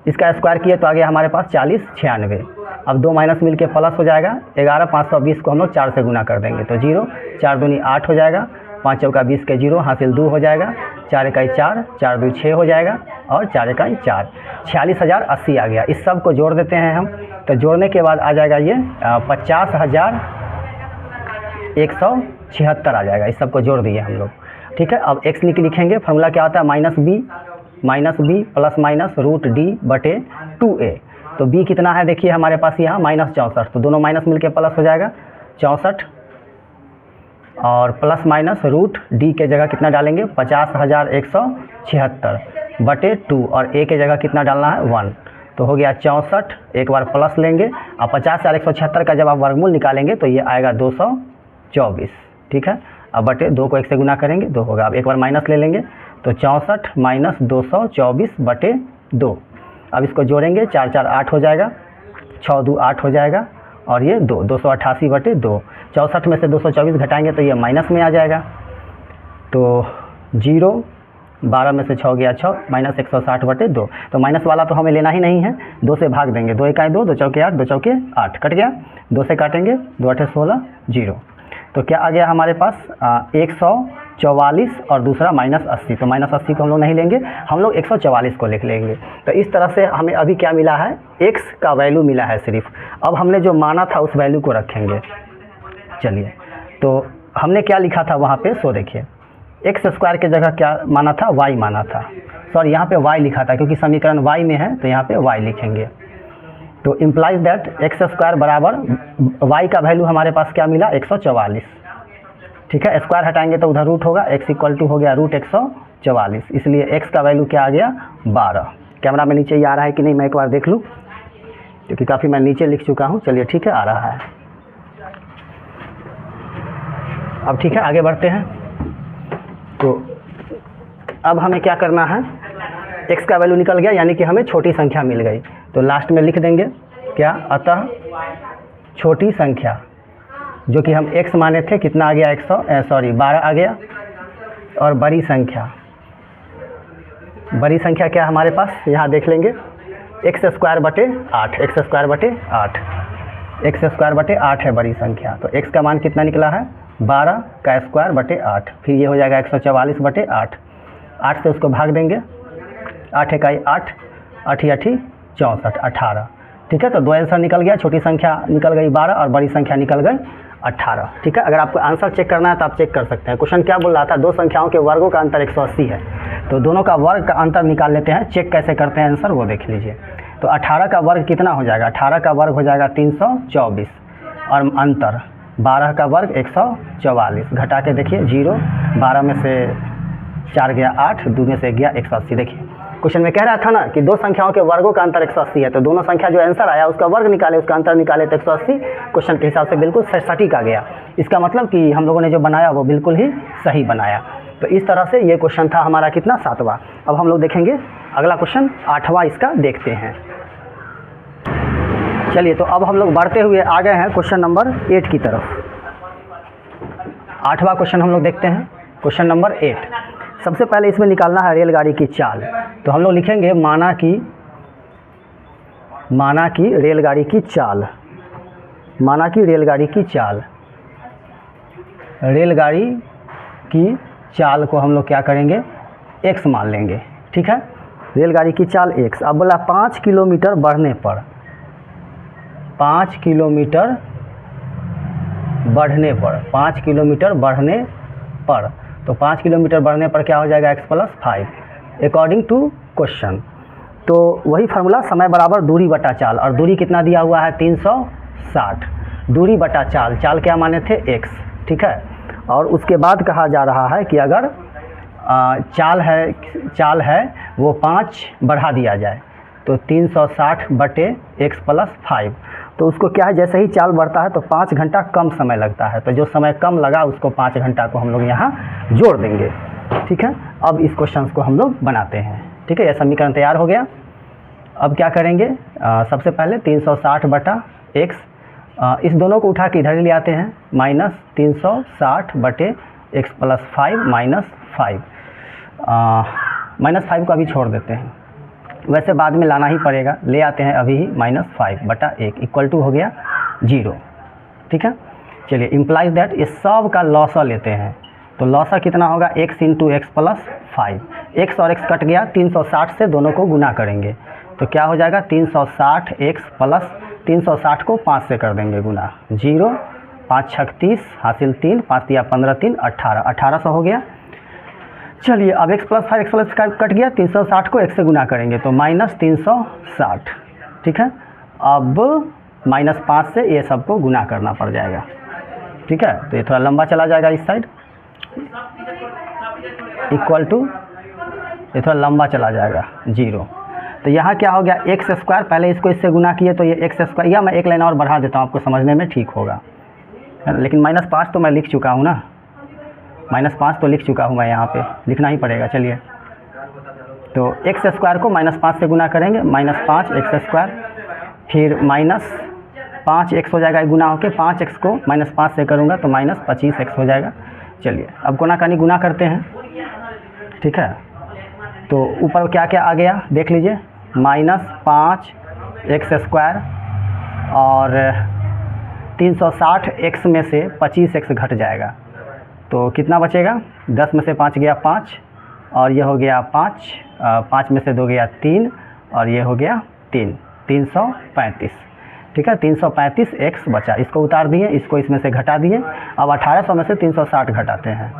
Speaker 1: इसका स्क्वायर किए तो आ गया हमारे पास 40 96। अब 2 माइनस मिल के प्लस हो जाएगा, 11,520 को हम लोग 4 से गुना कर देंगे तो 0, 4 दूनी 8 हो जाएगा, 5 चौका 20 के 0 हासिल 2 हो जाएगा, 4 इकाई 4, 4 2 6 हो जाएगा, और 4 इकाई 4, 46,080 आ गया। इस सब को जोड़ देते हैं हम, तो जोड़ने के बाद आ जाएगा ये 50,176 आ जाएगा। इस सब को जोड़ दिए हम लोग, ठीक है। अब x लिखेंगे, फार्मूला क्या होता है, minus b plus minus root d बटे 2a। तो b कितना है, देखिए हमारे पास यहाँ माइनस 64, तो दोनों माइनस मिलके प्लस हो जाएगा 64, और प्लस माइनस रूट d के जगह कितना डालेंगे, 50,176 बटे 2, और a के जगह कितना डालना है 1, तो हो गया 64। एक बार प्लस लेंगे, और 50,176 का जब आप वर्गमूल निकालेंगे तो ये आएगा 224, ठीक है। अब बटे 2 को 1 से गुना करेंगे 2 होगा। अब एक बार माइनस ले लेंगे तो 64 माइनस 224 बटे 2। अब इसको जोड़ेंगे, 4 4 8 हो जाएगा, 6 2 8 हो जाएगा, और ये 288 बटे 2। 64 में से 224 घटाएंगे तो ये माइनस में आ जाएगा, तो 0, 12 में से 6 गया 6, माइनस 160 बटे 2। तो माइनस वाला तो हमें लेना ही नहीं है, 2 से भाग देंगे, 2 इकाई 2, 2 चौके 8, 2 चौके 8 कट गया, 2 से काटेंगे, 2 8 16 0। तो क्या आ गया हमारे पास 144, और दूसरा माइनस 80। तो माइनस 80 को हम लोग नहीं लेंगे, हम लोग 144 को लिख लेंगे। तो इस तरह से हमें अभी क्या मिला है, x का वैल्यू मिला है सिर्फ। अब हमने जो माना था उस वैल्यू को रखेंगे। चलिए, तो हमने क्या लिखा था वहाँ पे, सो देखिए एक्स स्क्वायर के जगह क्या माना था, वाई माना था। सॉरी यहाँ पे वाई लिखा था क्योंकि समीकरण वाई में है तो यहाँ पे वाई लिखेंगे। तो इम्प्लाइज दैट एक्स स्क्वायर बराबर वाई का वैल्यू हमारे पास क्या मिला, 144। ठीक है, स्क्वायर हटाएंगे तो उधर रूट होगा, x इक्वल टू हो गया रूट 144, इसलिए x का वैल्यू क्या आ गया 12। कैमरा में नीचे ही आ रहा है कि नहीं मैं एक बार देख लूँ, क्योंकि काफ़ी मैं नीचे लिख चुका हूँ। चलिए ठीक है, आ रहा है। अब ठीक है, आगे बढ़ते हैं। तो अब हमें क्या करना है, x का वैल्यू निकल गया यानी कि हमें छोटी संख्या मिल गई। तो लास्ट में लिख देंगे क्या, अतः छोटी संख्या जो कि हम x माने थे कितना आ गया 12 आ गया, और बड़ी संख्या क्या हमारे पास यहाँ देख लेंगे, x स्क्वायर बटे 8 है बड़ी संख्या। तो x का मान कितना निकला है 12 का स्क्वायर बटे 8, फिर ये हो जाएगा 144 बटे 8। 8 से उसको भाग देंगे, 8 इकाई 8, 8 8 64, 18। ठीक है, तो दो आंसर निकल गया, छोटी संख्या निकल गई 12 और बड़ी संख्या निकल गई 18। ठीक है, अगर आपको आंसर चेक करना है तो आप चेक कर सकते हैं। क्वेश्चन क्या बोल रहा था, दो संख्याओं के वर्गों का अंतर 180 है, तो दोनों का वर्ग का अंतर निकाल लेते हैं। चेक कैसे करते हैं आंसर वो देख लीजिए। तो 18 का वर्ग कितना हो जाएगा, 18 का वर्ग हो जाएगा 324, और अंतर 12 का वर्ग 144, घटा के देखिए 0, 12 में से 4 गया 8, 2 में से गया 180। देखिए क्वेश्चन में कह रहा था ना कि दो संख्याओं के वर्गों का अंतर 180 है, तो दोनों संख्या जो आंसर आया उसका वर्ग निकाले, उसका अंतर निकाले तो 180 क्वेश्चन के हिसाब से बिल्कुल सटीक आ गया। इसका मतलब कि हम लोगों ने जो बनाया वो बिल्कुल ही सही बनाया। तो इस तरह से ये क्वेश्चन था हमारा कितना, 7वां। अब हम लोग देखेंगे अगला क्वेश्चन 8वां इसका देखते हैं। चलिए, तो अब हम लोग बढ़ते हुए आ गए हैं क्वेश्चन नंबर 8 की तरफ। 8वां क्वेश्चन हम लोग देखते हैं, क्वेश्चन नंबर 8। सबसे पहले इसमें निकालना है रेलगाड़ी की चाल। तो हम लोग लिखेंगे माना कि रेलगाड़ी की चाल, रेलगाड़ी की चाल को हम लोग क्या करेंगे, x मान लेंगे। ठीक है, रेलगाड़ी की चाल x। अब बोला 5 किलोमीटर बढ़ने पर, 5 किलोमीटर बढ़ने पर, तो 5 किलोमीटर बढ़ने पर क्या हो जाएगा x + 5 अकॉर्डिंग टू क्वेश्चन। तो वही फार्मूला, समय बराबर दूरी बटा चाल, और दूरी कितना दिया हुआ है 360, दूरी बटा चाल, चाल क्या माने थे x। ठीक है, और उसके बाद कहा जा रहा है कि अगर चाल है वो 5 बढ़ा दिया जाए तो 360 बटे x + 5, तो उसको क्या है, जैसे ही चाल बढ़ता है तो 5 घंटा कम समय लगता है, तो जो समय कम लगा उसको 5 घंटा को हम लोग यहाँ जोड़ देंगे। ठीक है, अब इस क्वेश्चन को हम लोग बनाते हैं। ठीक है, यह समीकरण तैयार हो गया। अब क्या करेंगे, सबसे पहले 360 बटा x, इस दोनों को उठा के इधर ले आते हैं, -360 बटे x + 5 -5 को अभी छोड़ देते हैं, वैसे बाद में लाना ही पड़ेगा, ले आते हैं अभी ही, -5 बटा 1 इक्वल टू हो गया 0। ठीक है, चलिए इम्प्लाइज दैट इस सब का लॉसा लेते हैं, तो लॉसा कितना होगा x × x + 5, x और x कट गया, 360 से दोनों को गुना करेंगे तो क्या हो जाएगा 360x + 360 को 5 से कर देंगे गुना, 0, 5 × 6 = 30, हासिल 3, 5 × 15 = 3, 18, 1800 हो गया। चलिए अब x + 5 x + 5 कट गया, 360 को 1 से गुना करेंगे तो -360। ठीक है, अब -5 से ये सबको गुना करना पड़ जाएगा। ठीक है, तो ये थोड़ा लंबा चला जाएगा इस साइड, इक्वल टू ये थोड़ा लंबा चला जाएगा 0। तो यहाँ क्या हो गया x², पहले इसको इससे गुना किए तो ये x², या मैं एक लाइन और बढ़ा देता हूँ आपको समझने में ठीक होगा, लेकिन -5 तो मैं लिख चुका हूँ ना, -5 तो लिख चुका हूँ मैं, यहाँ पे लिखना ही पड़ेगा। चलिए, तो x² को -5 से गुना करेंगे, -5x², फिर -5x हो जाएगा, गुना होकर 5x को -5 से करूँगा तो -25x हो जाएगा। चलिए अब कोना कानी गुना करते हैं। ठीक है, तो ऊपर क्या क्या आ गया देख लीजिए, -5x² और 360x में से 25x घट जाएगा तो कितना बचेगा, 10 में से 5 गया 5, और ये हो गया 5, 5 में से 2 गया 3, और ये हो गया 3, 335। ठीक है। 335x बचा, इसको उतार दिए, इसको इसमें से घटा दिए। अब 1800 में से 360 घटाते हैं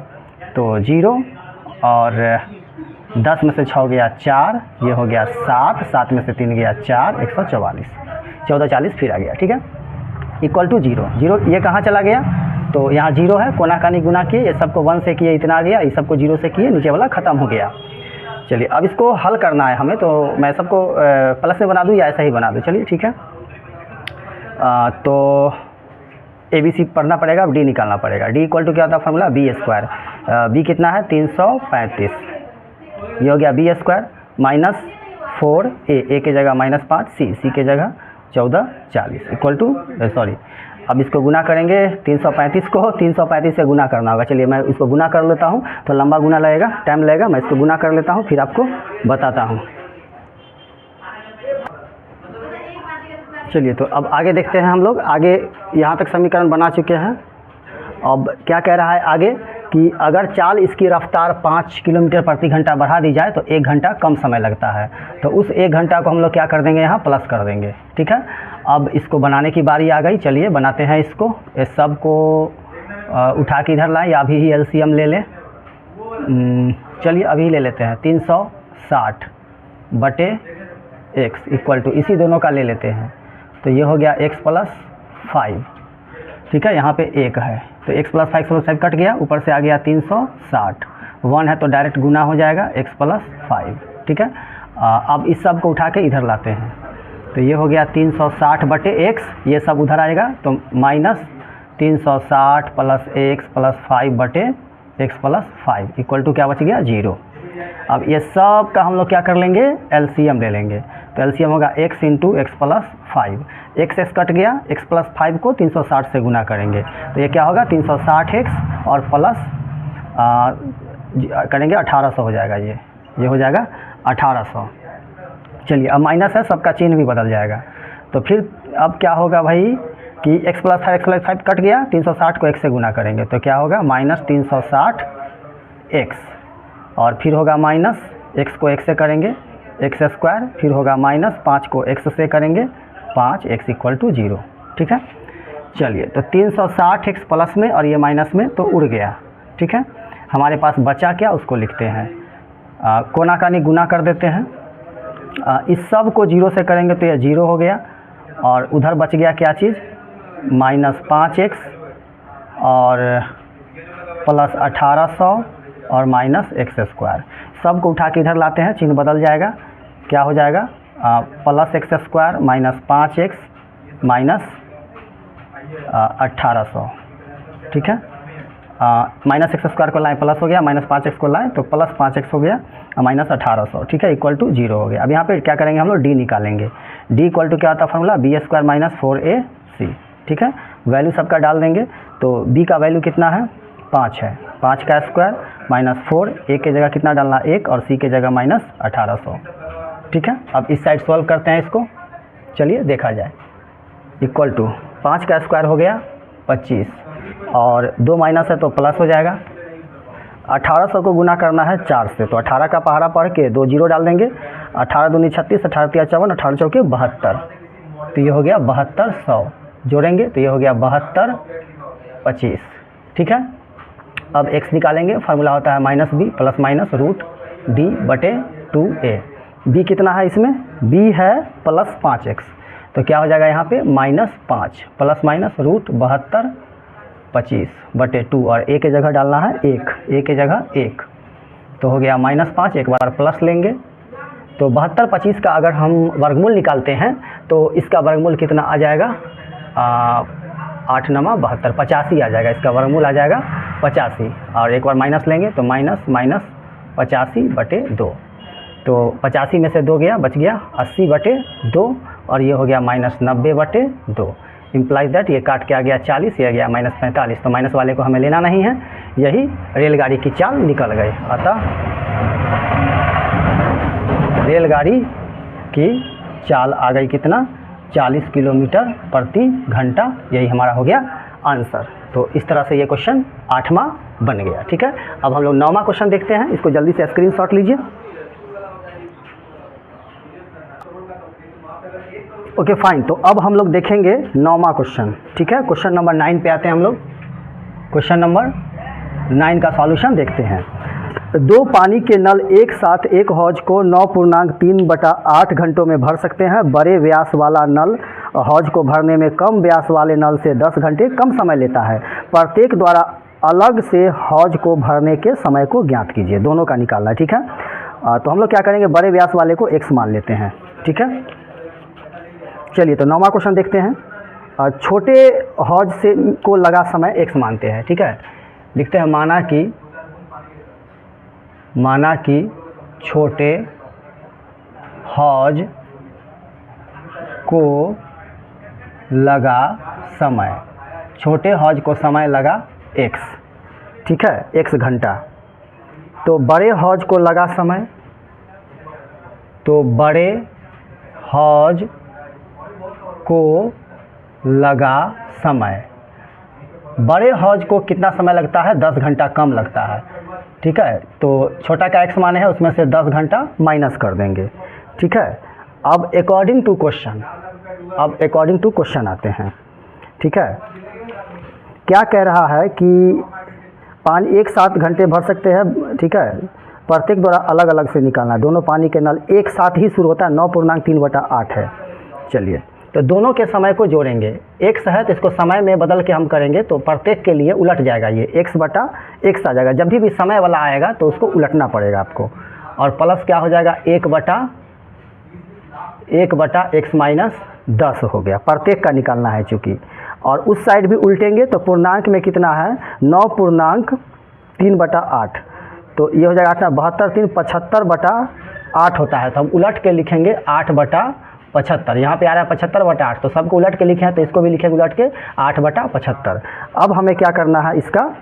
Speaker 1: तो 0 और 10 में से 6 गया 4, ये हो गया 7, 7 में से 3 गया 4, 144, 1440 फिर आ गया, ठीक है। इक्वल टू 0, 0 ये कहाँ चला गया, तो यहाँ 0 है, कोना कानी गुना किए, ये सबको 1 से किए इतना आ गया, इस सबको 0 से किए, नीचे वाला ख़त्म हो गया। चलिए अब इसको हल करना है हमें, तो मैं सबको प्लस में बना दूँ या ऐसा ही बना दूँ, चलिए ठीक है। तो ABC पढ़ना पड़ेगा, D निकालना पड़ेगा। D इक्वल टू क्या होता है फार्मूला, B²। B कितना है 335, ये हो गया B² माइनस 4A की जगह -5, C की जगह 1440 इक्वल टू सॉरी, अब इसको गुना करेंगे 335 को 335 से गुना करना होगा। चलिए मैं इसको गुना कर लेता हूँ, तो लंबा गुना लगेगा, टाइम लगेगा, मैं इसको गुना कर लेता हूँ फिर आपको बताता हूँ। चलिए तो अब आगे देखते हैं हम लोग, आगे यहाँ तक समीकरण बना चुके हैं। अब क्या कह रहा है आगे कि अगर चाल इसकी रफ्तार 5 किलोमीटर प्रति घंटा बढ़ा दी जाए तो 1 घंटा कम समय लगता है, तो उस 1 घंटा को हम लोग क्या कर देंगे, यहाँ प्लस कर देंगे, ठीक है। अब इसको बनाने की बारी आ गई, चलिए बनाते हैं इसको। इस सब को उठा के इधर लाएं या अभी ही LCM ले लें, चलिए अभी ले लेते हैं। 360 बटे x इक्वल टू इसी दोनों का ले लेते हैं, तो ये हो गया x + 5, ठीक है। यहाँ पे 1 है तो x + 5 कट गया, ऊपर से आ गया 360, 1 है तो डायरेक्ट गुना हो जाएगा x + 5, ठीक है। अब इस सब को उठा के इधर लाते हैं, तो ये हो गया 360 बटे x, ये सब उधर आएगा तो -360 + x + 5 बटे x + 5 इक्वल टू क्या बच गया 0। अब ये सब का हम लोग क्या कर लेंगे, LCM ले लेंगे, तो LCM होगा x × x + 5, x कट गया, x + 5 को 360 से गुना करेंगे तो ये क्या होगा 360x और प्लस करेंगे 1800 हो जाएगा, ये हो जाएगा 1800। चलिए अब माइनस है, सबका चिन्ह भी बदल जाएगा, तो फिर अब क्या होगा भाई कि x + 5 कट गया, 360 को x से गुना करेंगे तो क्या होगा -360x, और फिर होगा माइनस x को x से करेंगे x², फिर होगा -5 को x से करेंगे 5x इक्वल टू 0, ठीक है। चलिए तो 360x प्लस में और ये माइनस में तो उड़ गया, ठीक है। हमारे पास बचा क्या, उसको लिखते हैं, कोना कानी गुना कर देते हैं। इस सब को 0 से करेंगे तो ये 0 हो गया, और उधर बच गया क्या चीज़, -5x और प्लस 1800 और -x²। सब को उठा के इधर लाते हैं, चिन्ह बदल जाएगा, क्या हो जाएगा +x² -5x -1800, ठीक है। -x² को लाएँ प्लस हो गया, -5x को लाएँ तो +5x हो गया, -1800, ठीक है, इक्वल टू 0 हो गया। अब यहाँ पे क्या करेंगे हम लोग, D निकालेंगे। D इक्वल टू क्या होता है फार्मूला, B² - 4AC, ठीक है। वैल्यू सबका डाल देंगे, तो B का वैल्यू कितना है 5 है, 5 का स्क्वायर -4, A की जगह कितना डालना 1 और C की जगह -1800, ठीक है। अब इस साइड सॉल्व करते हैं इसको, चलिए देखा जाए। इक्वल टू 5 का स्क्वायर हो गया 25 और 2 माइनस है तो प्लस हो जाएगा। 1800 को गुना करना है 4 से, तो 18 का पहाड़ा पढ़ के 2 जीरो डाल देंगे, 18 दूनी 36, 18 तिया 54, 18 चौके 72, तो ये हो गया 7200, जोड़ेंगे तो ये हो गया 72 25, ठीक है। अब x निकालेंगे, फार्मूला होता है -b + -√d/2a। b कितना है इसमें, b है +5x, तो क्या हो जाएगा यहाँ पे -5 ± √72 25/2, और a की जगह डालना है 1, a की जगह 1, तो हो गया -5, एक बार प्लस लेंगे तो 72 25 का अगर हम वर्गमूल निकालते हैं तो इसका वर्गमूल कितना आ जाएगा, 8 × 72 85 आ जाएगा, इसका वर्गमूल आ जाएगा 85, और एक बार माइनस लेंगे तो -85/2, तो 85 में से 2 गया, बच गया 80/2, और ये हो गया -90/2। इम्प्लाइज दैट ये काट के आ गया 40, ये आ गया -45, तो माइनस वाले को हमें लेना नहीं है, यही रेलगाड़ी की चाल निकल गई। अतः रेलगाड़ी की चाल आ गई कितना, 40 किलोमीटर प्रति घंटा, यही हमारा हो गया आंसर। तो इस तरह से ये क्वेश्चन 8वां बन गया, ठीक है। अब हम लोग 9वां क्वेश्चन देखते हैं, इसको जल्दी से स्क्रीनशॉट लीजिए। Okay fine. तो अब हम लोग देखेंगे 9वां क्वेश्चन, ठीक है। क्वेश्चन नंबर 9 पे आते हैं हम लोग। क्वेश्चन नंबर 9 का सॉल्यूशन देखते हैं। दो पानी के नल एक साथ एक हौज को 9.3/8 घंटों में भर सकते हैं। बड़े व्यास वाला नल हौज को भरने में कम व्यास वाले नल से 10 घंटे कम समय लेता है। प्रत्येक द्वारा अलग से हौज को भरने के समय को ज्ञात कीजिए। दोनों का निकालना है, ठीक है। तो हम लोग क्या करेंगे, बड़े व्यास वाले को x मान लेते हैं, ठीक है। चलिए तो 9वां क्वेश्चन देखते हैं। छोटे हौज से को लगा समय x मानते हैं, ठीक है। लिखते हैं माना कि छोटे हौज को लगा समय, छोटे हौज को समय लगा x, ठीक है, x घंटा। तो बड़े हौज को लगा समय, तो बड़े हौज को लगा समय, बड़े हौज को कितना समय लगता है, 10 घंटा कम लगता है, ठीक है। तो छोटा का x माने है, उसमें से 10 घंटा माइनस कर देंगे, ठीक है। अब अकॉर्डिंग टू क्वेश्चन आते हैं, ठीक है। क्या कह रहा है कि पानी एक साथ घंटे भर सकते हैं, ठीक है। प्रत्येक द्वारा अलग अलग से निकालना है। दोनों पानी के नल एक साथ ही शुरू होता है, 9.3/8 है। चलिए तो दोनों के समय को जोड़ेंगे। x है तो इसको समय में बदल के हम करेंगे तो प्रत्येक के लिए उलट जाएगा, ये x आ जाएगा। जब भी समय वाला आएगा तो उसको उलटना पड़ेगा आपको। और प्लस क्या हो जाएगा, 1/x-10 हो गया। प्रत्येक का निकालना है चूँकि। और उस साइड भी उल्टेंगे तो पूर्णांक में कितना है, 9.3/8। तो ये हो जाएगा 8×72 75/8 होता है। तो हम उलट के लिखेंगे 8/75। यहाँ पे आ रहा है 75/8, तो सबको उलट के लिखे हैं तो इसको भी लिखेंगे उलट के 8/75। अब हमें क्या करना है, इसका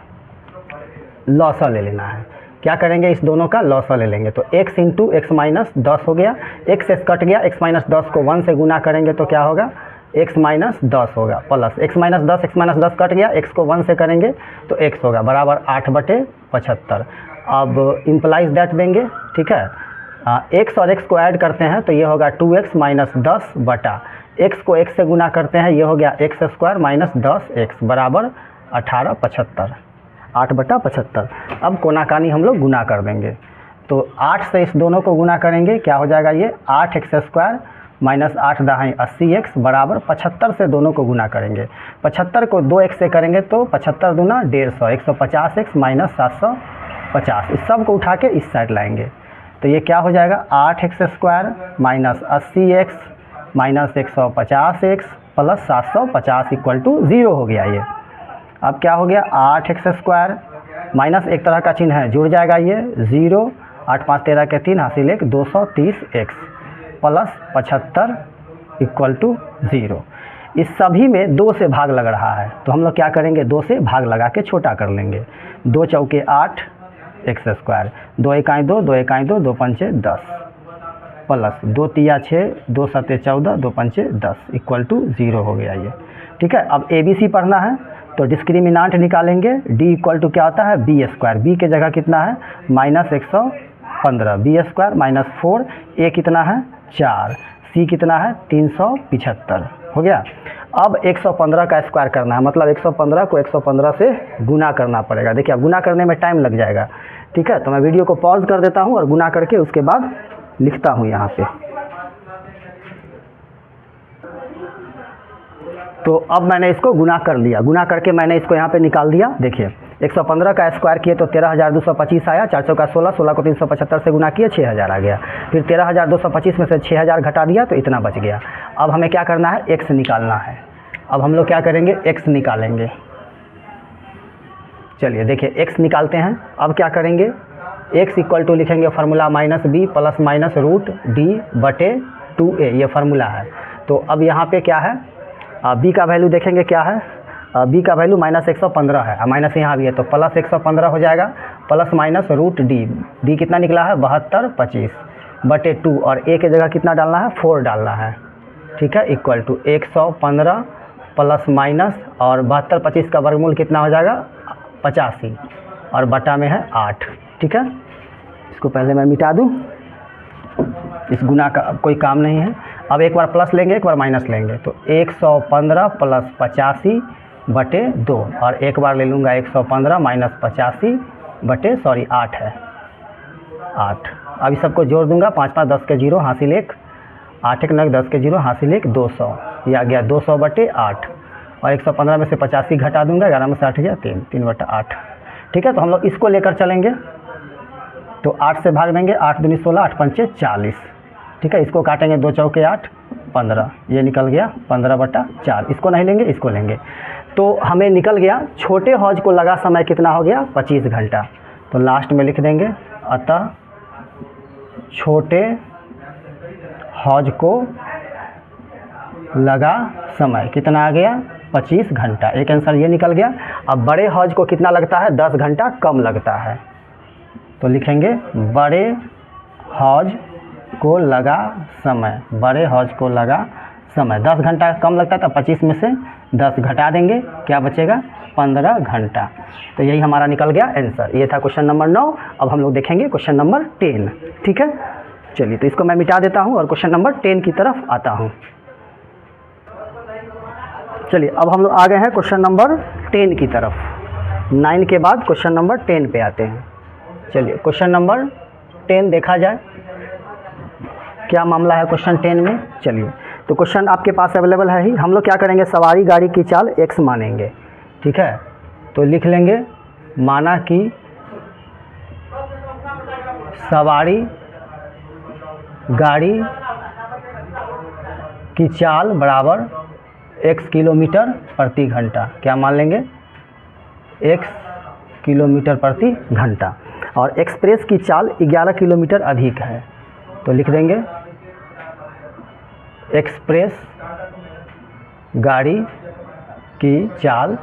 Speaker 1: लॉसा ले लेना है। क्या करेंगे, इस दोनों का लॉसा ले लेंगे। तो x × x-10 हो गया, x कट गया, x-10 को 1 से गुना करेंगे तो क्या होगा, x-10 होगा, प्लस x-10 कट गया, x को 1 से करेंगे तो x होगा बराबर 8/75। अब इम्प्लाइज दैट देंगे, ठीक है। x और x को ऐड करते हैं तो ये होगा 2x-10 बटा x को x से गुना करते हैं, ये हो गया x² - 10x बराबर 18/75, 8/75। अब कोनाकानी हम लोग गुना कर देंगे। तो 8 से इस दोनों को गुना करेंगे, क्या हो जाएगा, ये 8x² - 8 दाएँ 80x बराबर 75 से दोनों को गुना करेंगे। 75 को 2x से करेंगे तो 75 दूना 150, 150x - 750। इस सब को उठा के इस साइड लाएंगे तो ये क्या हो जाएगा, 8x² - 80x - 150x प्लस 750 = 0 हो गया ये। अब क्या हो गया, 8x² माइनस एक तरह का चिन्ह है, जुड़ जाएगा ये 0, 8 5 13 के 3 हासिल 1 230x प्लस 75 = 0। इस सभी में 2 से भाग लग रहा है तो हम लोग क्या करेंगे, 2 से भाग लगा के छोटा कर लेंगे। 2 चौके 8 x², 2 एकाई 2, 2 एकाई 2, 2 पंचे 10 प्लस 2 तिया 6, 2 सते 14, 2 पंचे 10 = 0 हो गया ये, ठीक है। अब ABC पढ़ना है तो डिस्क्रिमिनांट निकालेंगे। D = क्या होता है, b²। b के जगह कितना है, -115, b² - 4, a कितना है 4, c कितना है 375 हो गया। अब 115 का स्क्वायर करना है, मतलब 115 को 115 से गुना करना पड़ेगा। देखिए अब गुना करने में टाइम लग जाएगा, ठीक है। तो मैं वीडियो को पॉज कर देता हूँ और गुना करके उसके बाद लिखता हूँ यहाँ पे। तो अब मैंने इसको गुना कर लिया, गुना करके मैंने इसको यहाँ पे निकाल दिया। देखिए 115 का स्क्वायर किए तो 13,225 आया, 4 चौका 16, 16 को 375 से गुना किए 6,000 आ गया। फिर 13,225 में से 6,000 घटा दिया तो इतना बच गया। अब हमें क्या करना है, x निकालना है। अब हम लोग क्या करेंगे, x निकालेंगे। चलिए देखिए x निकालते हैं। अब क्या करेंगे, x = लिखेंगे फार्मूला -b ± √d/2a, ये फार्मूला है। तो अब यहाँ पे क्या है, b का वैल्यू देखेंगे क्या है, b का वैल्यू -115 है, माइनस यहाँ भी है तो प्लस 115 हो जाएगा, प्लस माइनस √d। d कितना निकला है 72/25/2 और a के जगह कितना डालना है 4 डालना है, ठीक है। = 115 प्लस माइनस और 72/25 का वर्गमूल कितना हो जाएगा 85 और बटा में है 8, ठीक है। इसको पहले मैं मिटा दूँ, इस गुना का कोई काम नहीं है। अब एक बार प्लस लेंगे एक बार माइनस लेंगे, तो 115 प्लस 85 बटे 2, और एक बार ले लूँगा 115 माइनस 85 बटे 8 है 8। अब इस सबको जोड़ दूंगा, 5 5 10 के 0 हासिल 1, 8 1 9 10 के 0 हासिल 1, 200। ये आ गया 200 बटे 8, और 115 में से 85 घटा दूंगा, 11 में से 8 गया 3, 3 बटा 8। ठीक है, तो हम लोग इसको लेकर चलेंगे, तो 8 से भाग देंगे, 8 दूनी 16, 8 पंचे 40। ठीक है, इसको काटेंगे 2 चौके 8 15, ये निकल गया 15 बटा 4। इसको नहीं लेंगे, इसको लेंगे, तो हमें निकल गया छोटे हौज को लगा समय कितना हो गया 25 घंटा। तो लास्ट में लिख देंगे, अतः छोटे हौज को लगा समय कितना आ गया 25 घंटा। एक आंसर ये निकल गया। अब बड़े हौज को कितना लगता है 10 घंटा कम लगता है, तो लिखेंगे बड़े हौज को लगा समय, बड़े हौज को लगा समय 10 घंटा कम लगता है, तो 25 में से 10 घटा देंगे, क्या बचेगा 15 घंटा। तो यही हमारा निकल गया आंसर। ये था क्वेश्चन नंबर 9। अब हम लोग देखेंगे क्वेश्चन नंबर 10। ठीक है, चलिए तो इसको मैं मिटा देता हूँ और क्वेश्चन नंबर 10 की तरफ आता हूँ। चलिए अब हम लोग आ गए हैं क्वेश्चन नंबर 10 की तरफ। 9 के बाद क्वेश्चन नंबर 10 पे आते हैं। चलिए क्वेश्चन नंबर 10 देखा जाए क्या मामला है क्वेश्चन 10 में। चलिए तो क्वेश्चन आपके पास अवेलेबल है ही। हम लोग क्या करेंगे, सवारी गाड़ी की चाल x मानेंगे। ठीक है, तो लिख लेंगे, माना कि सवारी गाड़ी की चाल बराबर x किलोमीटर प्रति घंटा। क्या मान लेंगे, x किलोमीटर प्रति घंटा, और एक्सप्रेस की चाल 11 किलोमीटर अधिक है। तो लिख देंगे एक्सप्रेस गाड़ी की चाल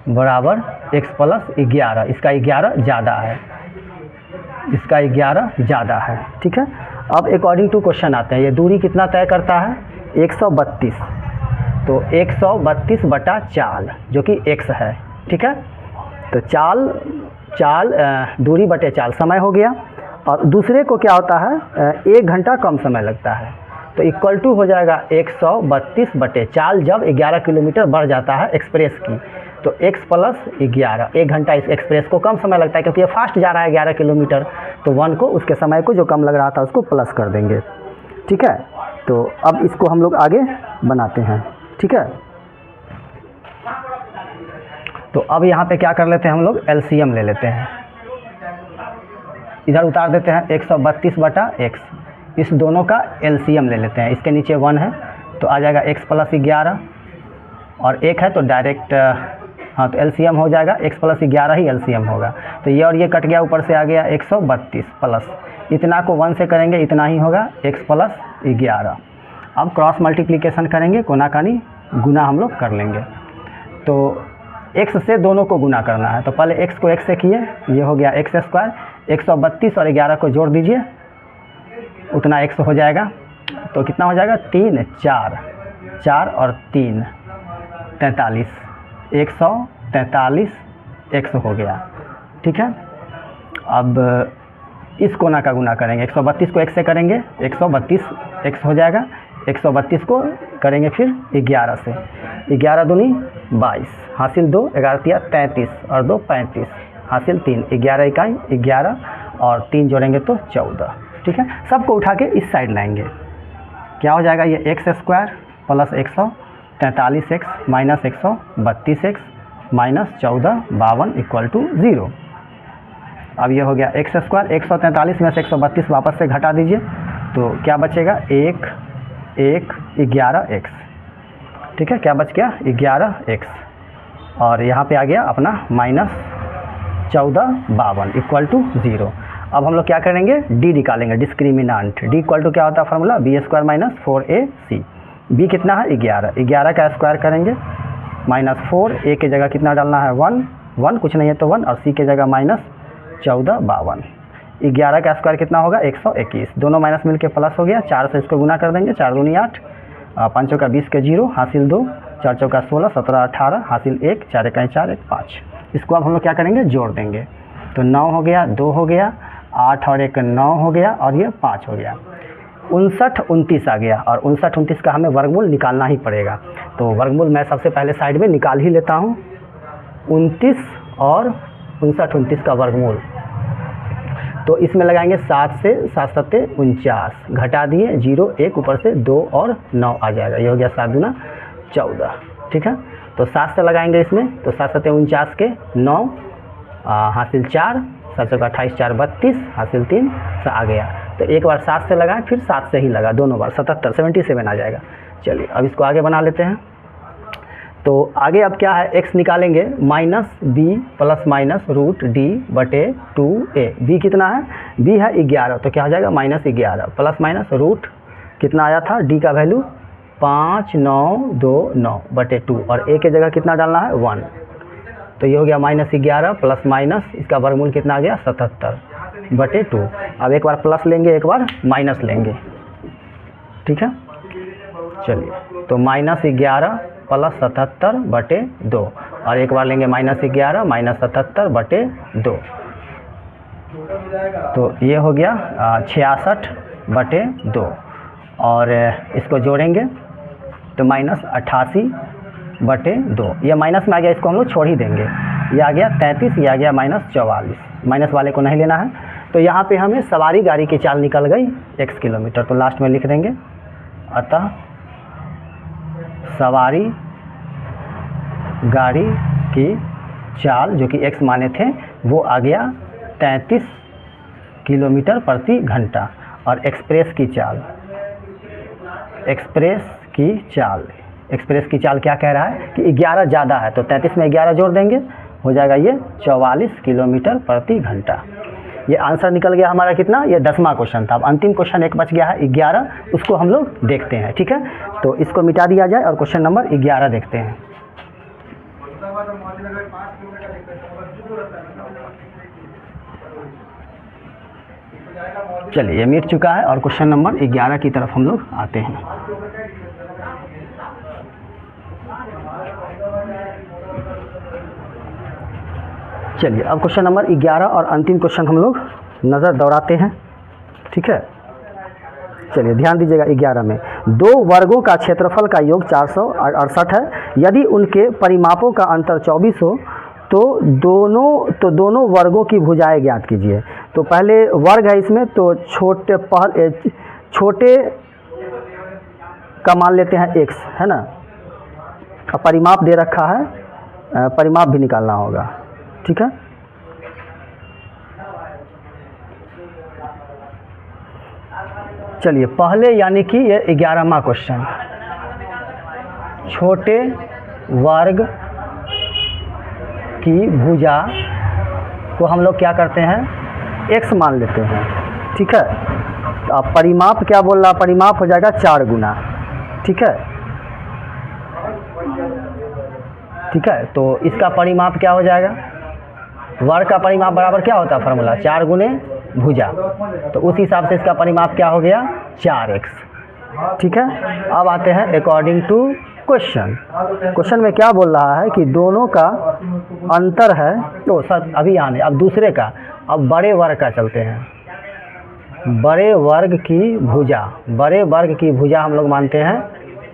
Speaker 1: बराबर x प्लस 11। इसका 11 ज़्यादा है, इसका 11 ज़्यादा है। ठीक है, अब अकॉर्डिंग टू क्वेश्चन आते हैं। ये दूरी कितना तय करता है 132, तो 132 बटा चाल जो कि x है। ठीक है, तो चाल दूरी बटे चाल समय हो गया, और दूसरे को क्या होता है 1 घंटा कम समय लगता है, तो इक्वल टू हो जाएगा 132 बटे चाल जब 11 किलोमीटर बढ़ जाता है एक्सप्रेस की, तो x प्लस 11। 1 घंटा इस एक्सप्रेस को कम समय लगता है क्योंकि ये फास्ट जा रहा है 11 किलोमीटर, तो 1 को उसके समय को जो कम लग रहा था उसको प्लस कर देंगे। ठीक है, तो अब इसको हम लोग आगे बनाते हैं। ठीक है, तो अब यहाँ पे क्या कर लेते हैं हम लोग, एलसीएम ले लेते हैं। इधर उतार देते हैं 132 बटा x, इस दोनों का एलसीएम ले लेते हैं। इसके नीचे 1 है तो आ जाएगा x प्लस 11, और 1 है तो डायरेक्ट हाँ, तो एलसीएम हो जाएगा x प्लस 11 ही एलसीएम होगा। तो ये और ये कट गया, ऊपर से आ गया 132 प्लस, इतना को 1 से करेंगे इतना ही होगा x प्लस 11। अब क्रॉस मल्टीप्लिकेशन करेंगे, कोना कानी गुना हम लोग कर लेंगे। तो x से दोनों को गुना करना है, तो पहले x को x से किए, ये हो गया x स्क्वायर, 132 और 11 को जोड़ दीजिए, उतना x हो जाएगा। तो कितना हो जाएगा 3 4 4 और 3 43, 143 x हो गया। ठीक है, अब इस कोना का गुना करेंगे, 132 को x से करेंगे 132 x हो जाएगा, 132 को करेंगे फिर 11 से, 11 दूनी 22 हासिल 2, 11 तिया 33 और 2 35 हासिल 3, 11 इकाई 11 और 3 जोड़ेंगे तो 14। ठीक है, सबको उठा के इस साइड लाएंगे, क्या हो जाएगा ये x square plus 143x minus 132x minus 14 52 equal to 0। अब ये हो गया x स्क्वायर, 143 में से 132 वापस से घटा दीजिए, तो क्या बचेगा 1 1 11x। ठीक है, क्या बच गया 11x, और यहाँ पे आ गया अपना माइनस 14 52 इक्वल टू 0। अब हम लोग क्या करेंगे, d निकालेंगे, डिस्क्रिमिनेंट। d इक्वल टू क्या होता है formula, B square minus 4ac। b कितना है 11, 11 का स्क्वायर करेंगे माइनस 4, a की जगह कितना डालना है 1 1, कुछ नहीं है तो 1, और c की जगह माइनस 14 52। 11 का स्क्वायर कितना होगा 121, दोनों माइनस मिल के प्लस हो गया, 4 से इसको गुना कर देंगे, 4 दूनी 8, 5 चौका 20 के 0 हासिल 2, 4 चौका 16 17 18 हासिल 1, 4 इकाई 4 1 5। इसको अब हम लोग क्या करेंगे, जोड़ देंगे, तो 9 हो गया, 2 हो गया, 8 और 1 9 हो गया, और ये 5 हो गया। 59 29 आ गया और 59 29 का हमें वर्गमूल निकालना ही पड़ेगा। तो वर्गमूल मैं सबसे पहले साइड में निकाल ही लेता हूँ। 29 और 59 29 का वर्गमूल, तो इसमें लगाएंगे 7 से 7 सत्ते 49, घटा दिए 0 1 ऊपर से 2 और 9 आ जाएगा। ये हो गया 7 दूना 14, ठीक है। तो 7 से लगाएंगे इसमें, तो 7 सत्ते 49 के 9 हासिल 4, 7 चौका 28 4 32 हासिल 3 से आ गया। तो एक बार 7 से लगाएं, फिर 7 से ही लगा दोनों बार, 77 77 आ जाएगा। चलिए अब इसको आगे बना लेते हैं। तो आगे अब क्या है, x निकालेंगे -b plus minus root D बटे 2a। b कितना है, b है 11, तो क्या हो जाएगा -11 प्लस माइनस रूट कितना आया था, d का वैल्यू 5929 बटे 2 और a के जगह कितना डालना है 1। तो ये हो गया -11 प्लस माइनस इसका वर्गमूल कितना आ गया 77 बटे 2। अब एक बार प्लस लेंगे एक बार माइनस लेंगे, ठीक है। चलिए तो -11 प्लस 77 बटे 2 और एक बार लेंगे -11 माइनस 77 बटे 2। तो ये हो गया 66 बटे 2 और इसको जोड़ेंगे तो -88 बटे 2। ये माइनस में आ गया, इसको हम लोग छोड़ ही देंगे। ये आ गया 33, ये आ गया -44, माइनस वाले को नहीं लेना है। तो यहाँ पे हमें सवारी गाड़ी की चाल निकल गई x किलोमीटर, तो लास्ट में लिख देंगे अतः सवारी गाड़ी की चाल जो कि x माने थे वो आ गया 33 किलोमीटर प्रति घंटा। और एक्सप्रेस की चाल, एक्सप्रेस की चाल क्या कह रहा है कि 11 ज़्यादा है, तो 33 में 11 जोड़ देंगे, हो जाएगा ये 44 किलोमीटर प्रति घंटा। ये आंसर निकल गया हमारा कितना, ये 10वां क्वेश्चन था। अब अंतिम क्वेश्चन एक बच गया है 11, उसको हम लोग देखते हैं, ठीक है। तो इसको मिटा दिया जाए और क्वेश्चन नंबर 11 देखते हैं। चलिए ये मिट चुका है और क्वेश्चन नंबर 11 की तरफ हम लोग आते हैं। चलिए अब क्वेश्चन नंबर 11 और अंतिम क्वेश्चन हम लोग नज़र दौड़ाते हैं, ठीक है। चलिए ध्यान दीजिएगा, 11 में 2 वर्गों का क्षेत्रफल का योग 468 है। यदि उनके परिमापों का अंतर 24 हो तो दोनों वर्गों की भुजाएं ज्ञात कीजिए। तो पहले वर्ग है इसमें, तो छोटे का मान लेते हैं x, है ना। अब परिमाप दे रखा है, परिमाप भी निकालना होगा, ठीक है। चलिए पहले यानी कि ये 11वां क्वेश्चन, छोटे वर्ग की भुजा को हम लोग क्या करते हैं, x मान लेते हैं, ठीक है। तो अब परिमाप क्या बोल रहा, परिमाप हो जाएगा 4 गुना, ठीक है, ठीक है। तो इसका परिमाप क्या हो जाएगा, वर्ग का परिमाप बराबर क्या होता है फार्मूला, 4 गुने भुजा, तो उस हिसाब से इसका परिमाप क्या हो गया 4x, ठीक है। अब आते हैं अकॉर्डिंग टू क्वेश्चन में क्या बोल रहा है कि दोनों का अंतर है, तो सर अभी आने, अब दूसरे का, अब बड़े वर्ग का चलते हैं। बड़े वर्ग की भुजा हम लोग मानते हैं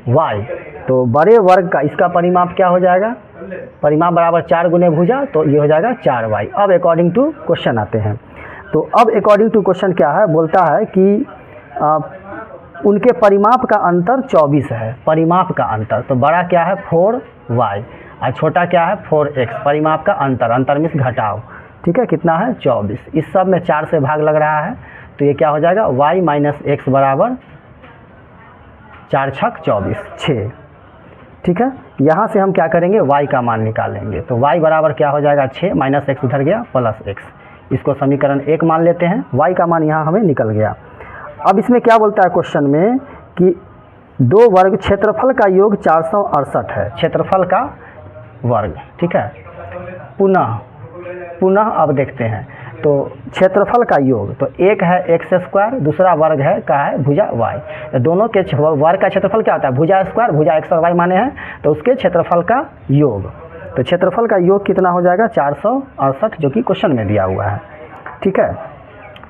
Speaker 1: y, तो बड़े वर्ग का इसका परिमाप क्या हो जाएगा, परिमाप बराबर 4 गुने भुजा, तो ये हो जाएगा 4y। अब अकॉर्डिंग टू क्वेश्चन आते हैं। तो अब अकॉर्डिंग टू क्वेश्चन क्या है, बोलता है कि उनके परिमाप का अंतर 24 है, परिमाप का अंतर, तो बड़ा क्या है 4y और छोटा क्या है 4x, परिमाप का अंतर में घटाओ, ठीक है, कितना है 24। इस सब में 4 से भाग लग रहा है, तो ये क्या हो जाएगा y माइनस x बराबर 4 छक 24 6, ठीक है। यहाँ से हम क्या करेंगे, y का मान निकालेंगे, तो y बराबर क्या हो जाएगा 6 माइनस x उधर गया प्लस x, इसको समीकरण 1 मान लेते हैं। y का मान यहाँ हमें निकल गया। अब इसमें क्या बोलता है क्वेश्चन में कि 2 वर्ग, क्षेत्रफल का योग 468 है, क्षेत्रफल का वर्ग, ठीक है। पुनः अब देखते हैं, तो क्षेत्रफल का योग, तो एक है x स्क्वायर, दूसरा वर्ग है क्या है भुजा y, तो दोनों के वर्ग का क्षेत्रफल क्या होता है, भुजा स्क्वायर, भुजा x और y माने हैं, तो उसके क्षेत्रफल का योग, तो क्षेत्रफल का योग कितना हो जाएगा 468, जो कि क्वेश्चन में दिया हुआ है, ठीक है।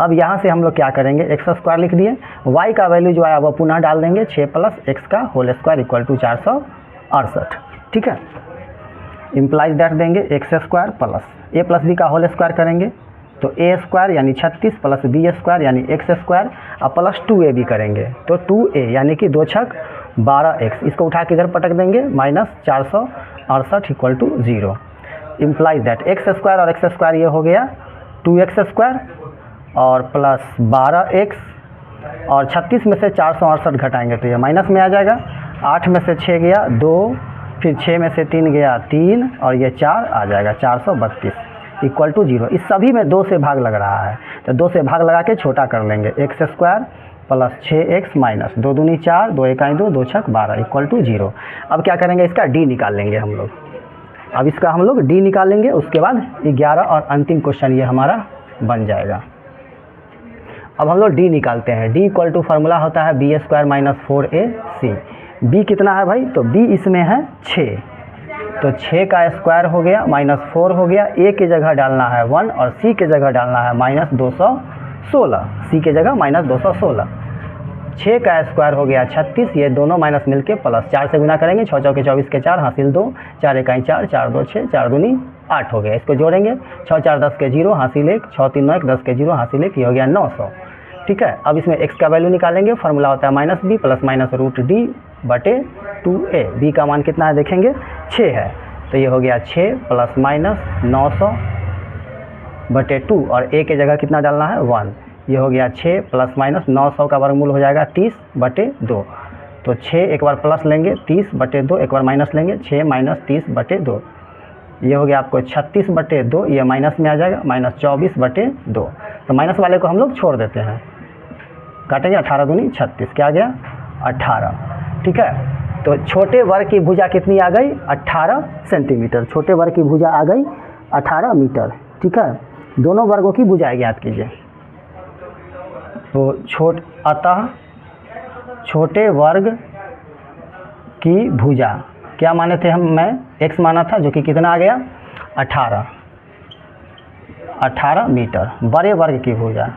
Speaker 1: अब यहाँ से हम लोग क्या करेंगे, एक्स स्क्वायर लिख दिए, y का वैल्यू जो आया वो पुनः डाल देंगे 6 प्लस एक्स का होल स्क्वायर इक्वल टू 468। ठीक है, इम्प्लाइज दैट देंगे एक्स स्क्वायर प्लस ए प्लस बी का होल स्क्वायर करेंगे तो ए स्क्वायर यानी 36 प्लस बी स्क्वायर यानी एक्स स्क्वायर और प्लस 2a भी करेंगे तो 2a यानी कि 2 छक 12x, इसको उठा के इधर पटक देंगे minus 468 equal to 0। Implies that x square और एक्स स्क्वायर ये हो गया 2x स्क्वायर और प्लस 12x और 36 में से 468 घटाएंगे तो ये माइनस में आ जाएगा। 8 में से 6 गया 2, फिर 6 में से 3 गया 3 और ये 4 आ जाएगा 432 इक्वल टू 0। इस सभी में 2 से भाग लग रहा है तो 2 से भाग लगा के छोटा कर लेंगे, x square plus 6x minus 2 दूनी 4 2 इकाई 2 2 छक 12 इक्वल टू 0। अब क्या करेंगे, इसका d निकाल लेंगे हम लोग। अब इसका हम लोग d निकालेंगे, उसके बाद 11 और अंतिम क्वेश्चन ये हमारा बन जाएगा। अब हम लोग d निकालते हैं। d इक्वल टू फार्मूला होता है B square minus 4ac। b कितना है भाई, तो b इसमें है 6, तो 6 का स्क्वायर हो गया माइनस 4 हो गया, a की जगह डालना है 1 और c की जगह डालना है माइनस 216, c की जगह माइनस 216। 6 का स्क्वायर हो गया 36, ये दोनों माइनस मिलके प्लस 4 से गुना करेंगे, 6 चौके 24 के 4 हासिल 2, 4 इकाई 4 4 2 6 4 दूनी 8 हो गया। इसको जोड़ेंगे 6 4 10 के 0 हासिल 1, 6 3 9 1 10 के 0 हासिल 1, ये हो गया 900। ठीक है, अब इसमें x का वैल्यू निकालेंगे, फार्मूला होता है minus B plus minus root D बटे 2a। b का मान कितना है देखेंगे 6 है तो ये हो गया 6 प्लस माइनस 900 बटे 2 और a के जगह कितना डालना है 1, ये हो गया 6 प्लस माइनस 900 का वर्गमूल हो जाएगा 30 बटे 2, तो 6 एक बार प्लस लेंगे 30 बटे 2 एक बार माइनस लेंगे 6 माइनस 30 बटे 2, ये हो गया आपको 36 बटे 2, ये माइनस में आ जाएगा माइनस 24 बटे 2। तो माइनस वाले को हम लोग छोड़ देते हैं, काटेंगे 18 दूनी 36, क्या आ गया 18। ठीक है, तो छोटे वर्ग की भुजा कितनी आ गई 18 सेंटीमीटर, छोटे वर्ग की भुजा आ गई 18 मीटर। ठीक है, दोनों वर्गों की भुजाएं ज्ञात कीजिए। तो अतः छोटे वर्ग की भुजा क्या माने थे मैं x माना था जो कि कितना आ गया 18 मीटर। बड़े वर्ग की भुजा,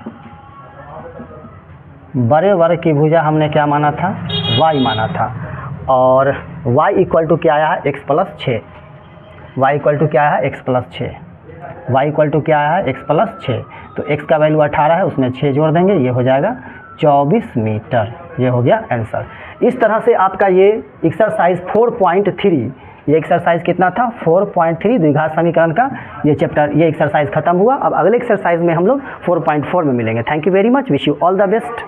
Speaker 1: बड़े वर्ग की भुजा हमने क्या माना था y माना था और y इक्वल टू क्या आया है x plus 6, y equal to क्या है x plus 6, y equal to क्या है x प्लस 6। तो x का वैल्यू 18 है उसमें 6 जोड़ देंगे, ये हो जाएगा 24 मीटर, ये हो गया आंसर। इस तरह से आपका ये एक्सरसाइज 4.3, ये एक्सरसाइज कितना था 4.3 द्विघात समीकरण का ये चैप्टर, ये एक्सरसाइज खत्म हुआ। अब अगले एक्सरसाइज में हम लोग 4.4 में मिलेंगे। Thank you very much, wish you all the best.